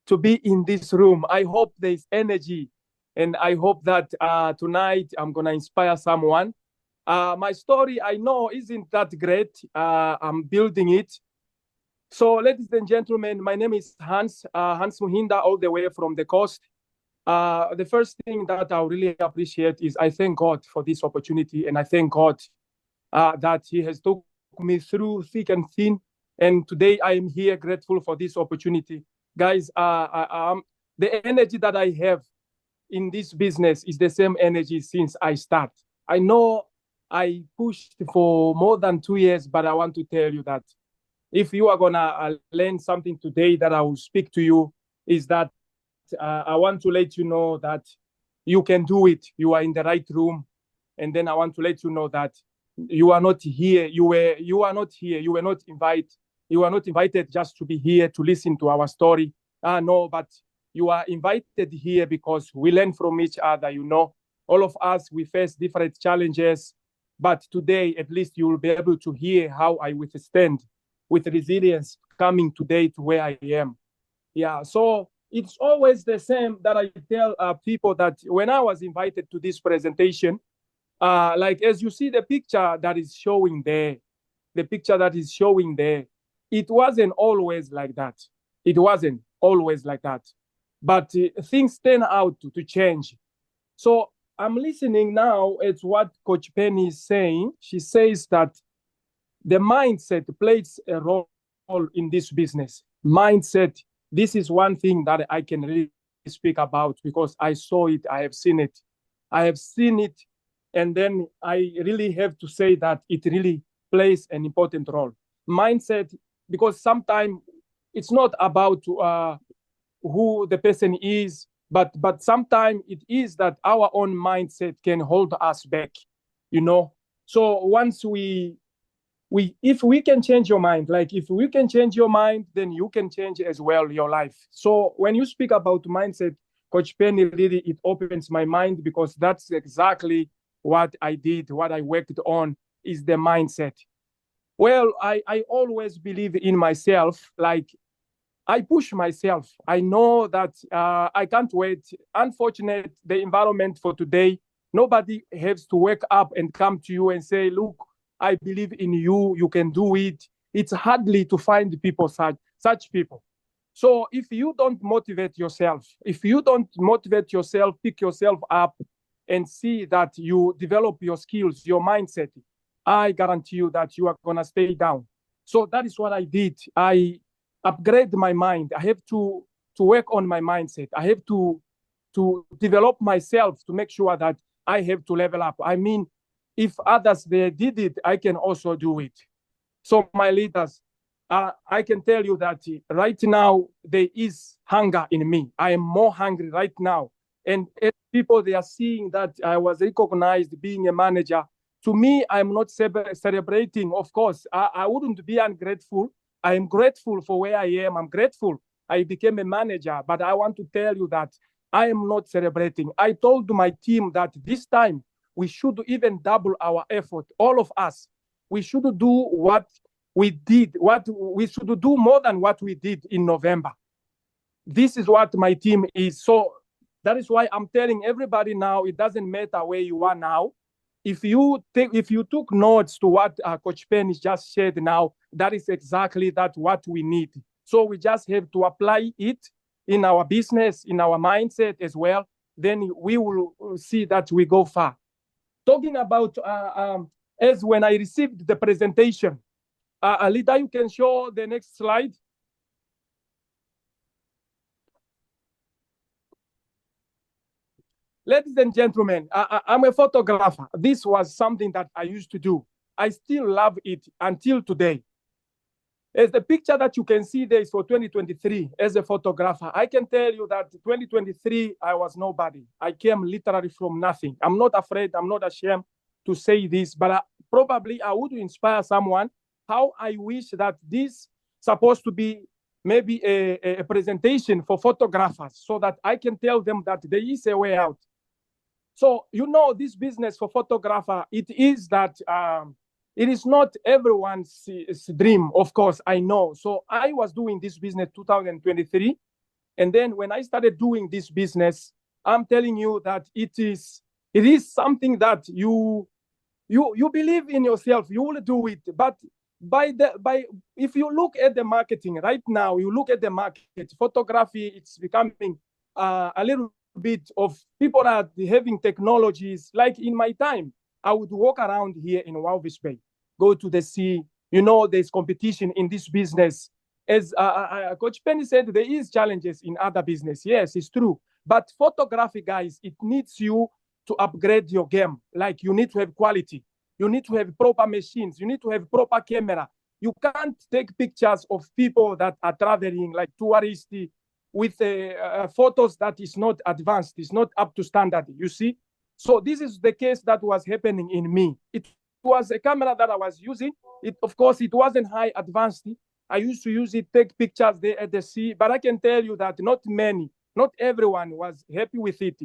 to be in this room. I hope there's energy, and I hope that tonight I'm gonna inspire someone. My story, I know, isn't that great. I'm building it. So, ladies and gentlemen, my name is Hans Muhinda, all the way from the coast. The first thing that I really appreciate is I thank God for this opportunity, and I thank God that He has took me through thick and thin. And today I am here grateful for this opportunity. Guys, the energy that I have in this business is the same energy since I start. I know I pushed for more than 2 years, but I want to tell you that if you are gonna learn something today that I will speak to you, is that I want to let you know that you can do it. You are in the right room, and then I want to let you know that you are not here. You are not here. You were not invited. You are not invited just to be here to listen to our story. No, but you are invited here because we learn from each other. You know, all of us we face different challenges, but today at least you will be able to hear how I withstand with resilience coming today to where I am. Yeah, so it's always the same that I tell people that when I was invited to this presentation, like as you see the picture that is showing there, it wasn't always like that. It wasn't always like that. But things turn out to change. So I'm listening now at what Coach Penny is saying. She says that the mindset plays a role in this business. Mindset, this is one thing that I can really speak about because I saw it, I have seen it. And then I really have to say that it really plays an important role. Mindset, because sometimes it's not about who the person is, but sometimes it is that our own mindset can hold us back, you know. So once if we can change your mind, like if we can change your mind, then you can change as well your life. So when you speak about mindset, Coach Penny, really it opens my mind because that's exactly what I did, what I worked on is the mindset. Well, I always believe in myself, like I push myself. I know that I can't wait. Unfortunate, the environment for today, Nobody has to wake up and come to you and say, look, I believe in you, you can do it. It's hardly to find people such people. So if you don't motivate yourself, if you don't motivate yourself, pick yourself up and see that you develop your skills, your mindset, I guarantee you that you are going to stay down. So that is what I did. I upgrade my mind. I have to work on my mindset. I have to develop myself to make sure that I have to level up. I mean, if others they did it, I can also do it. So my leaders, I can tell you that right now there is hunger in me. I am more hungry right now. And people, they are seeing that I was recognized being a manager. To me, I'm not celebrating. Of course, I wouldn't be ungrateful. I am grateful for where I am. I'm grateful I became a manager, but I want to tell you that I am not celebrating. I told my team that this time we should even double our effort, all of us. We should do what we did, what we should do more than what we did in November. This is what my team is. So that is why I'm telling everybody now, it doesn't matter where you are now. If you took notes to what Coach Penny just said now, that is exactly what we need. So we just have to apply it in our business, in our mindset as well. Then we will see that we go far. Talking about as when I received the presentation, Alida, you can show the next slide. Ladies and gentlemen, I'm a photographer. This was something that I used to do. I still love it until today. As the picture that you can see there is for 2023 as a photographer. I can tell you that 2023, I was nobody. I came literally from nothing. I'm not afraid, I'm not ashamed to say this, but probably I would inspire someone how I wish that this supposed to be maybe a presentation for photographers so that I can tell them that there is a way out. So, you know, this business for photographer, it is that it is not everyone's dream, of course, I know. So I was doing this business 2023. And then when I started doing this business, I'm telling you that it is something that you believe in yourself, you will do it. But if you look at the marketing right now, you look at the market, photography, it's becoming a little bit of people are having technologies. Like in my time, I would walk around here in Walvis Bay, go to the sea. You know, there's competition in this business. As Coach Penny said, there is challenges in other business. Yes, it's true. But photography, guys, it needs you to upgrade your game. Like you need to have quality. You need to have proper machines. You need to have proper camera. You can't take pictures of people that are traveling like tourists with photos that is not advanced, is not up to standard, you see? So this is the case that was happening in me. It was a camera that I was using. Of course, it wasn't high advanced. I used to use it, take pictures there at the sea, but I can tell you that not everyone was happy with it.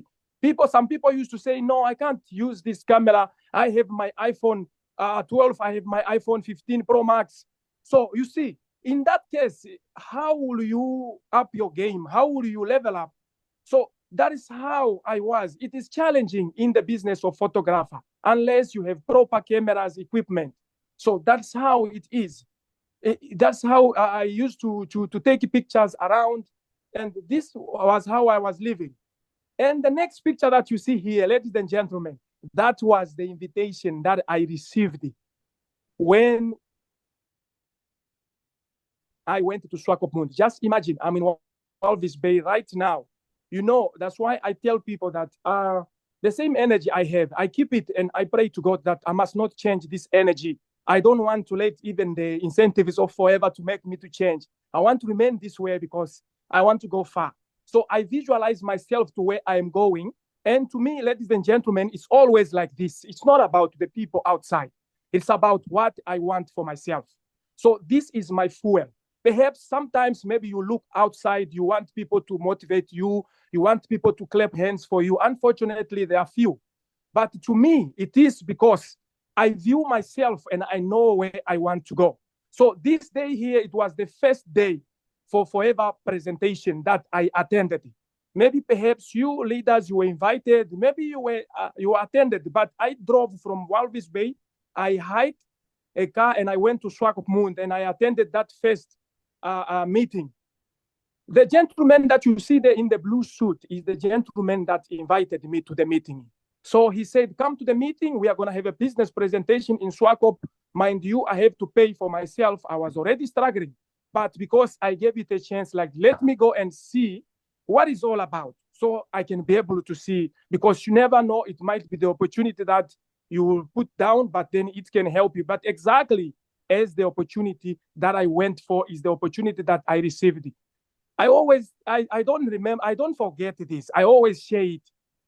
Some people used to say, no, I can't use this camera. I have my iPhone 12, I have my iPhone 15 Pro Max. So you see, in that case, how will you up your game? How will you level up? So that is how I was. It is challenging in the business of photographer unless you have proper cameras, equipment. So that's how it is. That's how I used to take pictures around. And this was how I was living. And the next picture that you see here, ladies and gentlemen, that was the invitation that I received when I went to Swakopmund. Just imagine, I'm in Walvis Bay right now. You know, that's why I tell people that the same energy I have, I keep it and I pray to God that I must not change this energy. I don't want to let even the incentives of forever to make me to change. I want to remain this way because I want to go far. So I visualize myself to where I am going. And to me, ladies and gentlemen, it's always like this. It's not about the people outside. It's about what I want for myself. So this is my fuel. Perhaps sometimes maybe you look outside, you want people to motivate you, you want people to clap hands for you. Unfortunately, there are few. But to me, it is because I view myself and I know where I want to go. So this day here, it was the first day for Forever presentation that I attended. Maybe perhaps you leaders, you were invited, maybe you attended, but I drove from Walvis Bay. I hired a car and I went to Swakopmund and I attended that first meeting. The gentleman that you see there in the blue suit is the gentleman that invited me to the meeting. So he said, come to the meeting. We are going to have a business presentation in Swakop. Mind you, I have to pay for myself. I was already struggling. But because I gave it a chance, like, let me go and see what it's all about. So I can be able to see, because you never know, it might be the opportunity that you will put down, but then it can help you. But exactly as the opportunity that I went for is the opportunity that I received. I don't forget this. I always share it.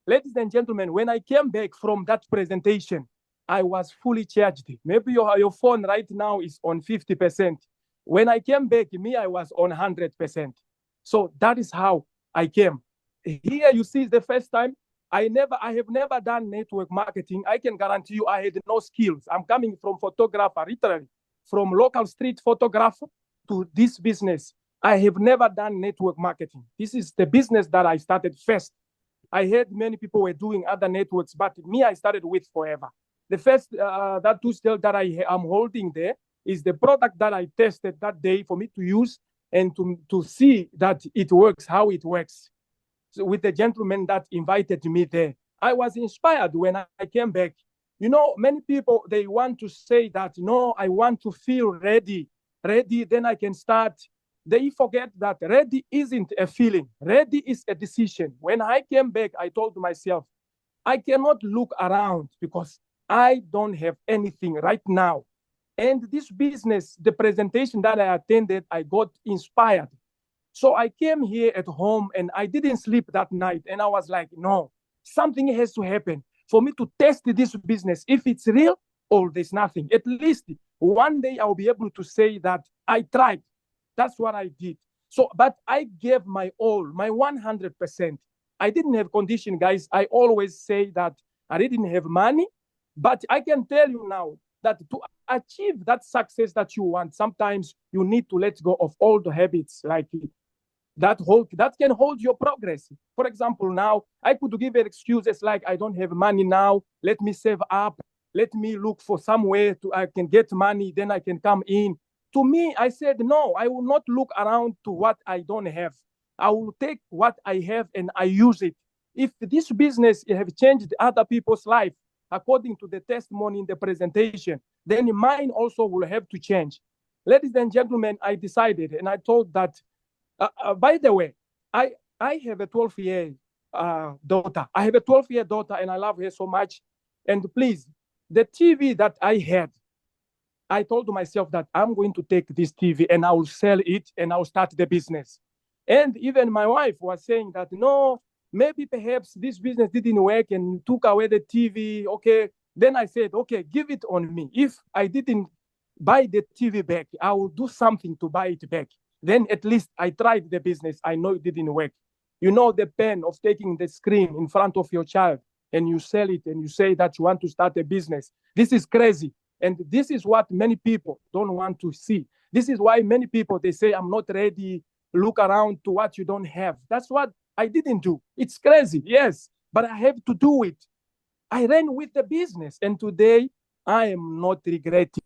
Ladies and gentlemen, when I came back from that presentation, I was fully charged. Maybe your phone right now is on 50%. When I came back, I was on 100%. So that is how I came. Here you see the first time. I have never done network marketing. I can guarantee you I had no skills. I'm coming from photographer, literally, from local street photographer to this business. I have never done network marketing. This is the business that I started first. I heard many people were doing other networks, but me, I started with Forever. The first that tool that I am holding there is the product that I tested that day for me to use and to see that it works, how it works. So with the gentleman that invited me there, I was inspired when I came back. You know, many people, they want to say that, no, I want to feel ready, then I can start. They forget that ready isn't a feeling. Ready is a decision. When I came back, I told myself, I cannot look around because I don't have anything right now. And this business, the presentation that I attended, I got inspired. So I came here at home and I didn't sleep that night. And I was like, no, something has to happen for me to test this business. If it's real or there's nothing, at least one day I'll be able to say that I tried. That's what I did. So, but I gave my all, my 100%. I didn't have condition, guys. I always say that I didn't have money, but I can tell you now that to achieve that success that you want, sometimes you need to let go of all the habits like that can hold your progress. For example, now I could give excuses like I don't have money now. Let me save up. Let me look for somewhere I can get money. Then I can come in. To me, I said, no, I will not look around to what I don't have. I will take what I have and I use it. If this business have changed other people's life, according to the testimony in the presentation, then mine also will have to change. Ladies and gentlemen, I decided and I told that, by the way, I have a 12-year daughter. I have a 12-year daughter and I love her so much. And please, the TV that I had, I told myself that I'm going to take this TV and I will sell it and I'll start the business. And even my wife was saying that, no, maybe perhaps this business didn't work and took away the TV. Okay. Then I said, okay, give it on me. If I didn't buy the TV back, I will do something to buy it back. Then at least I tried the business. I know it didn't work. You know the pain of taking the screen in front of your child and you sell it and you say that you want to start a business. This is crazy. And this is what many people don't want to see. This is why many people, they say, I'm not ready. Look around to what you don't have. That's what I didn't do. It's crazy, yes, but I have to do it. I ran with the business. And today, I am not regretting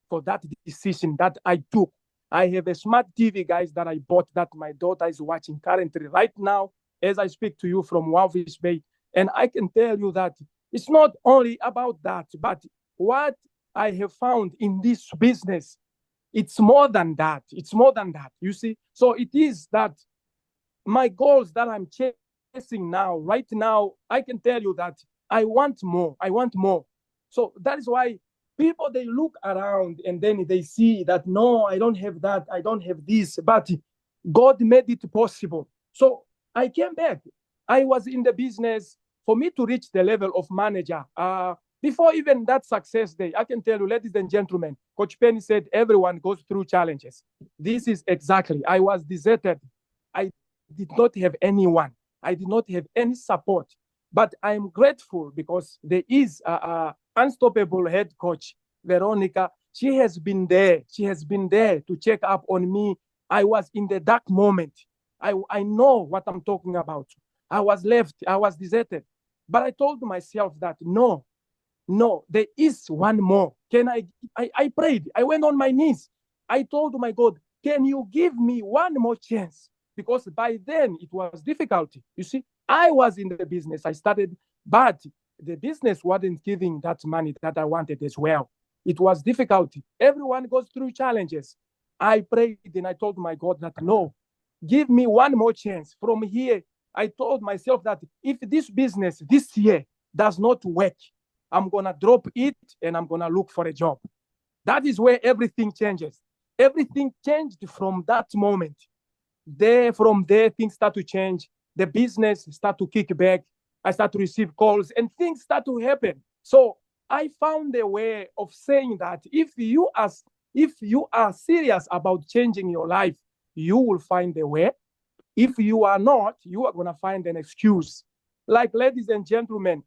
for that decision that I took. I have a smart TV, guys, that I bought that my daughter is watching currently right now as I speak to you from Walvis Bay. And I can tell you that it's not only about that, but what I have found in this business, it's more than that. It's more than that, you see. So it is that my goals that I'm chasing now, right now, I can tell you that I want more. I want more. So that is why people, they look around and then they see that, no, I don't have that. I don't have this, but God made it possible. So I came back. I was in the business. For me to reach the level of manager, before even that success day, I can tell you, ladies and gentlemen, Coach Penny said everyone goes through challenges. This is exactly, I was deserted. I did not have anyone. I did not have any support. But I'm grateful because there is a unstoppable head coach, Veronica. She has been there. She has been there to check up on me. I was in the dark moment. I know what I'm talking about. I was left, I was deserted. But I told myself that no, there is one more. I prayed. I went on my knees. I told my God, can you give me one more chance? Because by then it was difficult. You see, I was in the business. I started, but the business wasn't giving that money that I wanted as well. It was difficult. Everyone goes through challenges. I prayed and I told my God that no, give me one more chance. From here, I told myself that if this business this year does not work, I'm going to drop it and I'm going to look for a job. That is where everything changes. Everything changed from that moment. From there, things start to change. The business start to kick back. I start to receive calls and things start to happen. So I found a way of saying that if you are serious about changing your life, you will find a way. If you are not, you are going to find an excuse. Like, ladies and gentlemen,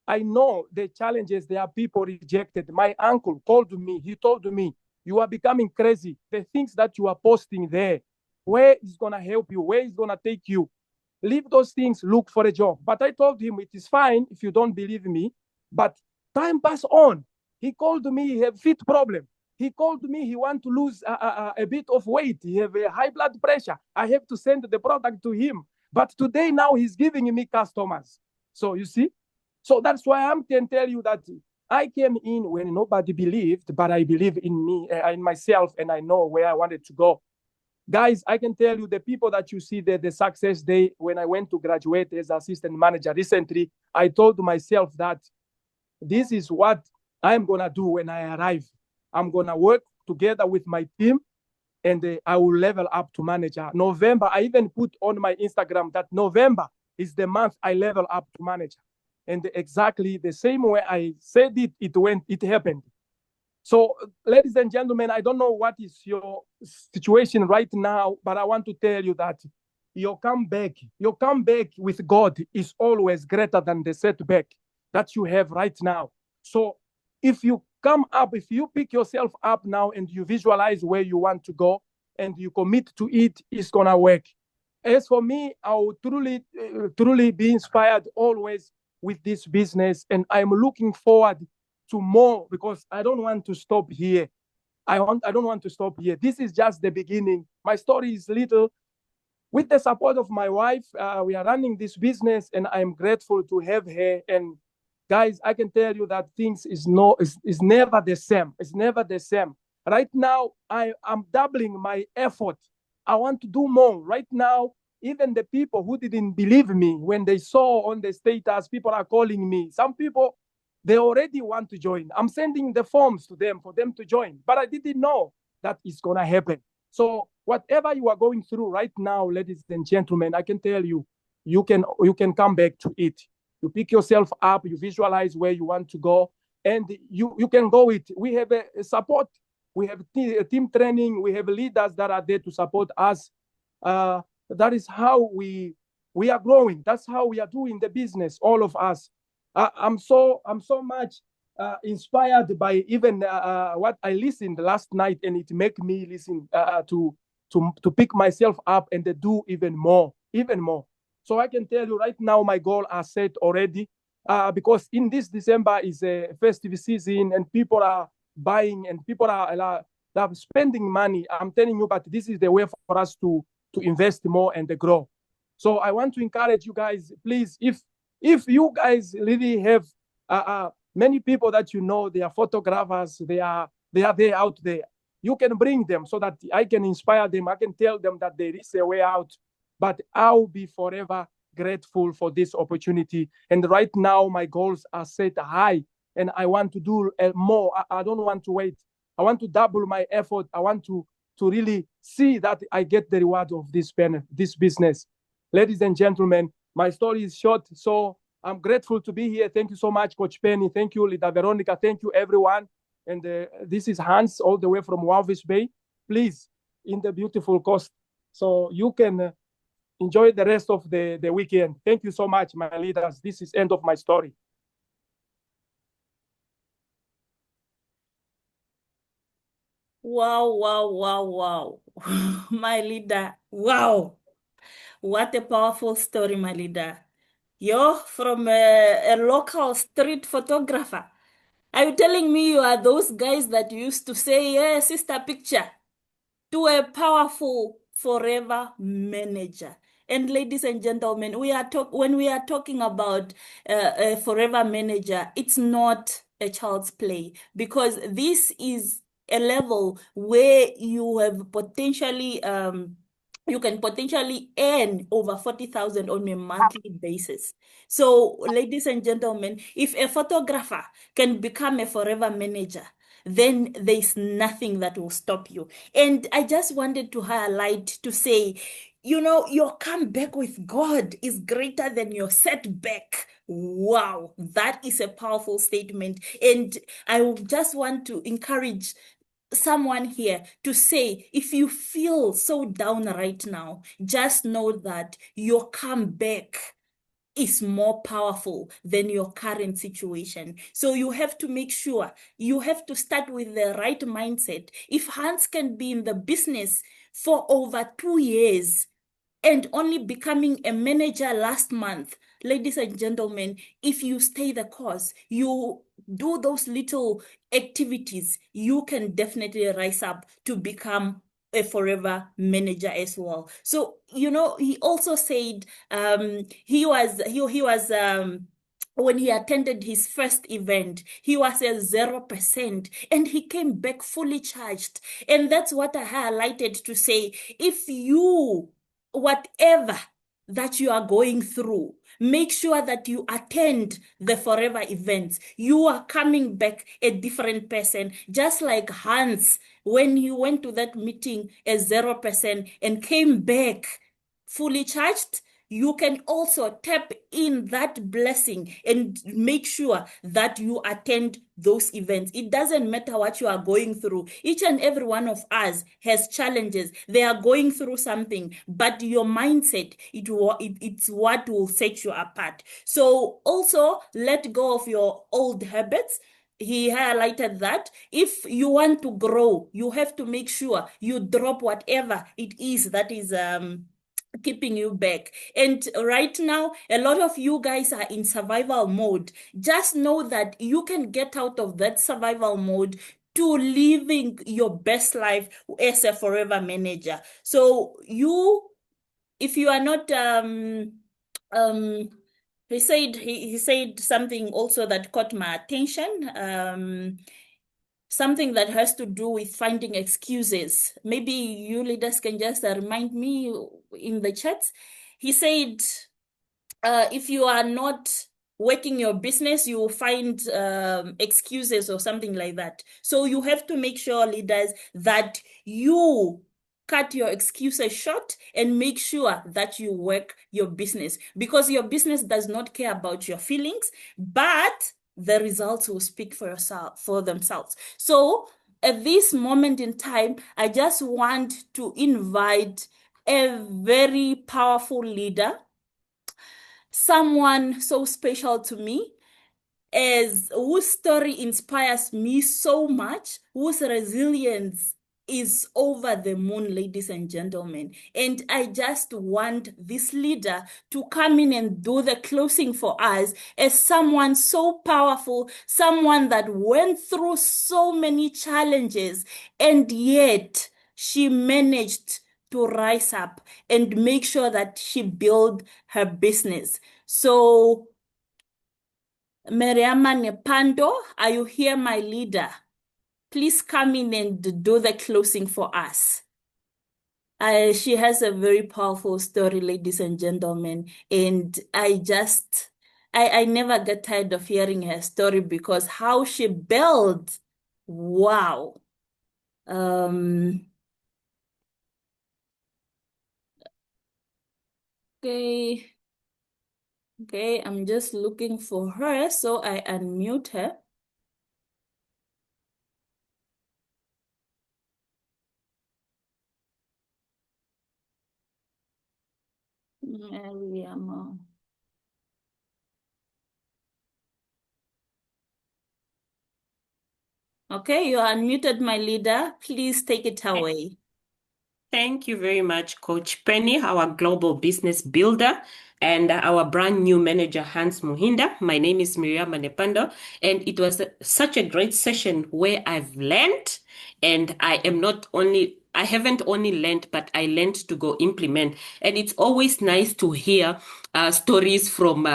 I know the challenges. There are people rejected. My uncle called me. He told me, you are becoming crazy. The things that you are posting there, where is going to help you? Where is going to take you? Leave those things, look for a job. But I told him, it is fine if you don't believe me. But time passed on. He called me, he have fit problem. He called me, he want to lose a bit of weight. He have a high blood pressure. I have to send the product to him. But today now he's giving me customers. So you see? So that's why I can tell you that I came in when nobody believed, but I believe in me, in myself, and I know where I wanted to go. Guys, I can tell you the people that you see there, the success day, when I went to graduate as assistant manager recently, I told myself that this is what I'm going to do when I arrive. I'm going to work together with my team and I will level up to manager. November, I even put on my Instagram that November is the month I level up to manager. And exactly the same way I said it, it happened. So, ladies and gentlemen, I don't know what is your situation right now, but I want to tell you that your comeback with God is always greater than the setback that you have right now. So, if you come up, if you pick yourself up now and you visualize where you want to go and you commit to it, it's gonna work. As for me, I will truly be inspired always with this business, and I'm looking forward to more because I don't want to stop here. I don't want to stop here. This is just the beginning. My story is little. With the support of my wife, we are running this business, and I'm grateful to have her. And guys, I can tell you that things is never the same. It's never the same. Right now, I'm doubling my effort. I want to do more. Right now, even the people who didn't believe me when they saw on the status, people are calling me. Some people, they already want to join. I'm sending the forms to them for them to join, but I didn't know that it's going to happen. So whatever you are going through right now, ladies and gentlemen, I can tell you, you can come back to it. You pick yourself up, you visualize where you want to go, and you can go it. We have a support. We have team training. We have leaders that are there to support us. That is how we are growing. That's how we are doing the business, all of us. I'm so much inspired by even what I listened last night, and it make me listen to pick myself up and to do even more. So I can tell you right now, my goal are set already because in this December is a festive season and people are buying and people are spending money. I'm telling you, but this is the way for us to invest more and to grow. So I want to encourage you guys, please, if you guys really have many people that you know, they are photographers, they are there out there, you can bring them so that I can inspire them. I can tell them that there is a way out. But I'll be forever grateful for this opportunity. And right now, my goals are set high, and I want to do more. I don't want to wait. I want to double my effort. I want to really see that I get the reward of this business. Ladies and gentlemen, my story is short, so I'm grateful to be here. Thank you so much, Coach Penny. Thank you, Leader Veronica. Thank you, everyone. And this is Hans, all the way from Walvis Bay. Please, in the beautiful coast, so you can enjoy the rest of the weekend. Thank you so much, my leaders. This is end of my story. Wow. My leader, wow. What a powerful story, my leader. You're from a local street photographer. Are you telling me you are those guys that used to say, yeah, sister picture, to a powerful forever manager? And ladies and gentlemen, when we are talking about a forever manager, it's not a child's play, because this is a level where you have potentially you can potentially earn over 40,000 on a monthly basis. So, ladies and gentlemen, if a photographer can become a forever manager, then there's nothing that will stop you. And I just wanted to highlight to say, your comeback with God is greater than your setback. Wow, that is a powerful statement. And I just want to encourage someone here to say, if you feel so down right now, just know that your comeback is more powerful than your current situation. So you have to make sure you have to start with the right mindset. If Hans can be in the business for over 2 years and only becoming a manager last month, ladies and gentlemen, if you stay the course, you do those little activities, you can definitely rise up to become a forever manager as well. So, he also said he was when he attended his first event, he was at 0% and he came back fully charged. And that's what I highlighted to say, if you, whatever that you are going through, make sure that you attend the forever events. You are coming back a different person, just like Hans, when he went to that meeting at 0% and came back fully charged. You can also tap in that blessing and make sure that you attend those events. It doesn't matter what you are going through. Each and every one of us has challenges. They are going through something, but your mindset, it's what will set you apart. So also let go of your old habits. He highlighted that if you want to grow, you have to make sure you drop whatever it is that is keeping you back. And right now, a lot of you guys are in survival mode. Just know that you can get out of that survival mode to living your best life as a forever manager. So if you are not he said something also that caught my attention. Something that has to do with finding excuses. Maybe you leaders can just remind me in the chats. He said, if you are not working your business, you will find excuses or something like that. So you have to make sure, leaders, that you cut your excuses short and make sure that you work your business, because your business does not care about your feelings, but the results will speak for themselves. So at this moment in time, I just want to invite a very powerful leader, someone so special to me, as whose story inspires me so much, whose resilience is over the moon, ladies and gentlemen. And I just want this leader to come in and do the closing for us, as someone so powerful, someone that went through so many challenges, and yet she managed to rise up and make sure that she built her business. So, Mariama Nepando, are you here, my leader? Please come in and do the closing for us. She has a very powerful story, ladies and gentlemen, and I never get tired of hearing her story, because how she built, wow. Okay, I'm just looking for her, so I unmute her. Mariama. Okay, you are unmuted, my leader. Please take it away. Thank you very much, Coach Penny, our global business builder, and our brand new manager, Hans Muhinda. My name is Miriam Manepando, and it was such a great session where I've learned, and I haven't only learned, but I learned to go implement. And it's always nice to hear stories from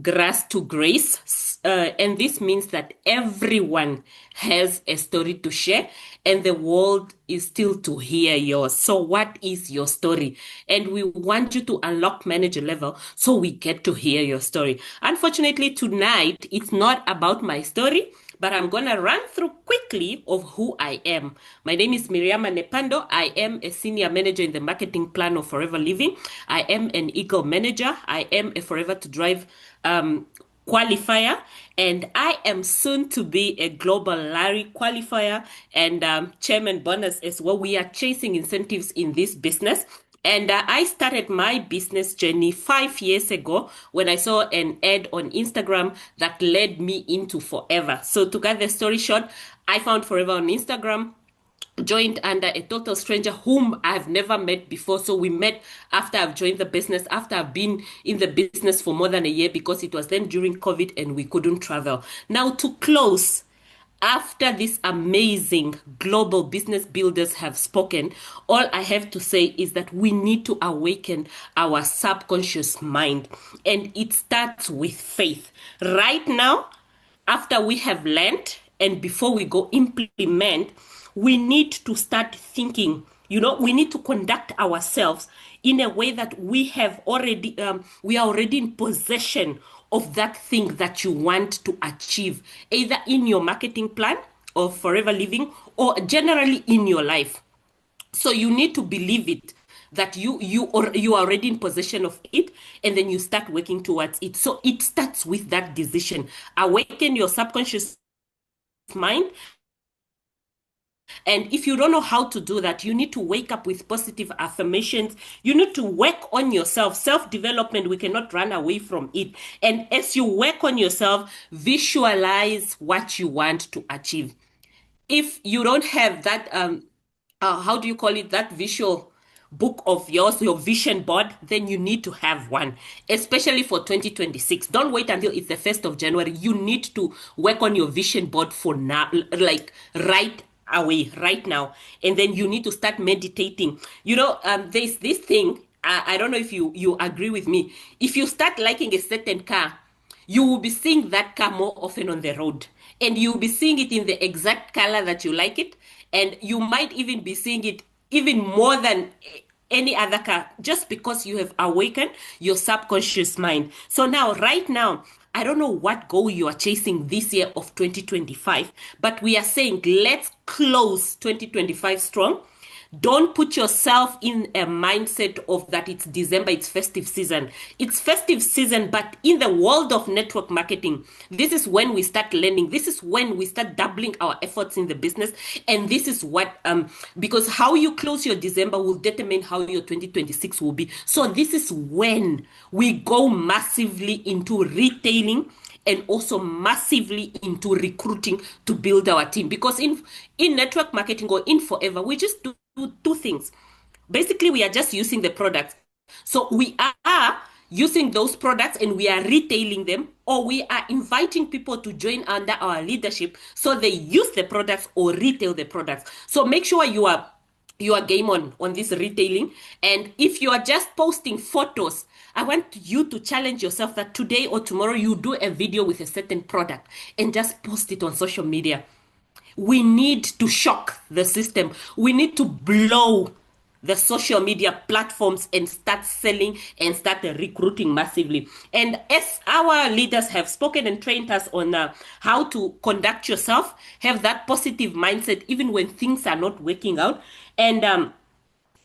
grass to grace. And this means that everyone has a story to share, and the world is still to hear yours. So, what is your story? And we want you to unlock manager level so we get to hear your story. Unfortunately, tonight, it's not about my story, but I'm going to run through quickly of who I am. My name is Miriam Nepando. I am a senior manager in the marketing plan of Forever Living. I am an Eagle manager. I am a Forever to Drive qualifier, and I am soon to be a global Larry qualifier and chairman bonus as well. We are chasing incentives in this business. And I started my business journey 5 years ago when I saw an ad on Instagram that led me into Forever. So to cut the story short, I found Forever on Instagram, joined under a total stranger whom I've never met before. So we met after I've joined the business, after I've been in the business for more than a year, because it was then during COVID and we couldn't travel. Now to close, after these amazing global business builders have spoken, all I have to say is that we need to awaken our subconscious mind. And it starts with faith. Right now, after we have learned and before we go implement, we need to start thinking. We need to conduct ourselves in a way that we are already in possession of that thing that you want to achieve, either in your marketing plan of Forever Living or generally in your life. So you need to believe it, that you are already in possession of it, and then you start working towards it. So it starts with that decision. Awaken your subconscious mind. And if you don't know how to do that, you need to wake up with positive affirmations. You need to work on yourself. Self-development, we cannot run away from it. And as you work on yourself, visualize what you want to achieve. If you don't have that, how do you call it, that visual book of yours, your vision board, then you need to have one, especially for 2026. Don't wait until it's the 1st of January. You need to work on your vision board for now, like right away, right now. And then you need to start meditating. There's this thing, I don't know if you agree with me. If you start liking a certain car, you will be seeing that car more often on the road. And you'll be seeing it in the exact color that you like it. And you might even be seeing it even more than any other car, just because you have awakened your subconscious mind. So now, right now, I don't know what goal you are chasing this year of 2025, but we are saying let's close 2025 strong. Don't put yourself in a mindset of that it's December, it's festive season. It's festive season, but in the world of network marketing, this is when we start learning. This is when we start doubling our efforts in the business. And this is what, because how you close your December will determine how your 2026 will be. So this is when we go massively into retailing and also massively into recruiting to build our team. Because in network marketing or in Forever, we just do two things. Basically, we are just using the products. So we are using those products and we are retailing them, or we are inviting people to join under our leadership so they use the products or retail the products. So make sure you are game on this retailing. And if you are just posting photos, I want you to challenge yourself that today or tomorrow you do a video with a certain product and just post it on social media. We need to shock the system. We need to blow the social media platforms and start selling and start recruiting massively. And as our leaders have spoken and trained us on how to conduct yourself, have that positive mindset even when things are not working out. And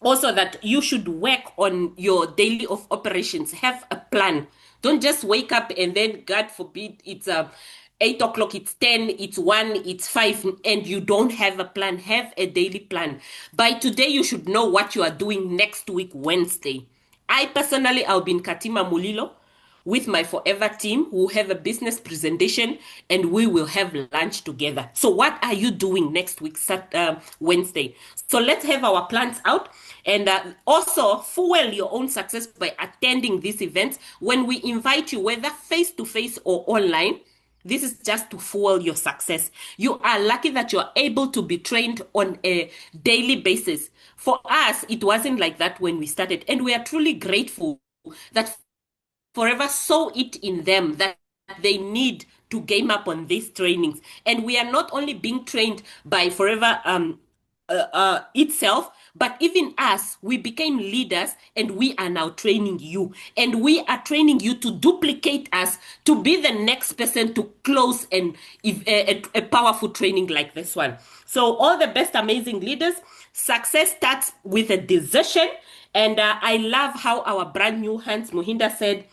also that you should work on your daily of operations. Have a plan. Don't just wake up and then, God forbid, it's 8 o'clock, it's 10, it's 1, it's 5, and you don't have a plan. Have a daily plan. By today, you should know what you are doing next week, Wednesday. I'll be in Katima Mulilo with my Forever team. We'll have a business presentation and we will have lunch together. So what are you doing next week, Wednesday? So let's have our plans out, and also fuel your own success by attending these events. When we invite you, whether face-to-face or online, this is just to fuel your success. You are lucky that you are able to be trained on a daily basis. For us, it wasn't like that when we started, and we are truly grateful that Forever saw it in them that they need to game up on these trainings. And we are not only being trained by Forever itself, but even us, we became leaders and we are now training you. And we are training you to duplicate us, to be the next person to close a powerful training like this one. So all the best, amazing leaders. Success starts with a decision. And I love how our brand new Hans Muhinda said,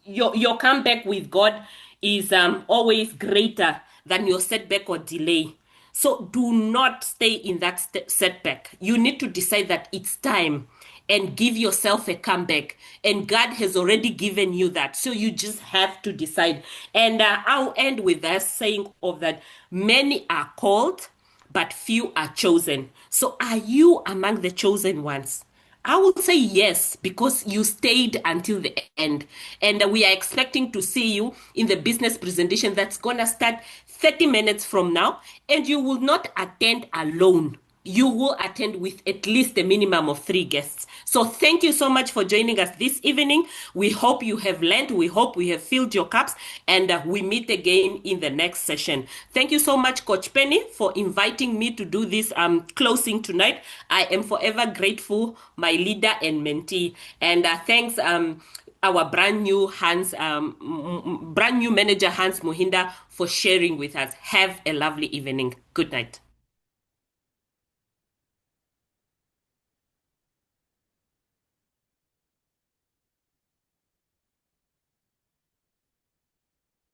your comeback with God is always greater than your setback or delay. So do not stay in that setback. You need to decide that it's time and give yourself a comeback. And God has already given you that. So you just have to decide. And I'll end with us saying of that many are called, but few are chosen. So are you among the chosen ones? I would say yes, because you stayed until the end. And we are expecting to see you in the business presentation that's going to start 30 minutes from now. And you will not attend alone. You will attend with at least a minimum of 3 guests. So thank you so much for joining us this evening. We hope you have learned. We hope we have filled your cups, and we meet again in the next session. Thank you so much, Coach Penny, for inviting me to do this closing tonight. I am forever grateful, my leader and mentee. And thanks our brand new manager, Hans Muhinda, for sharing with us. Have a lovely evening. Good night.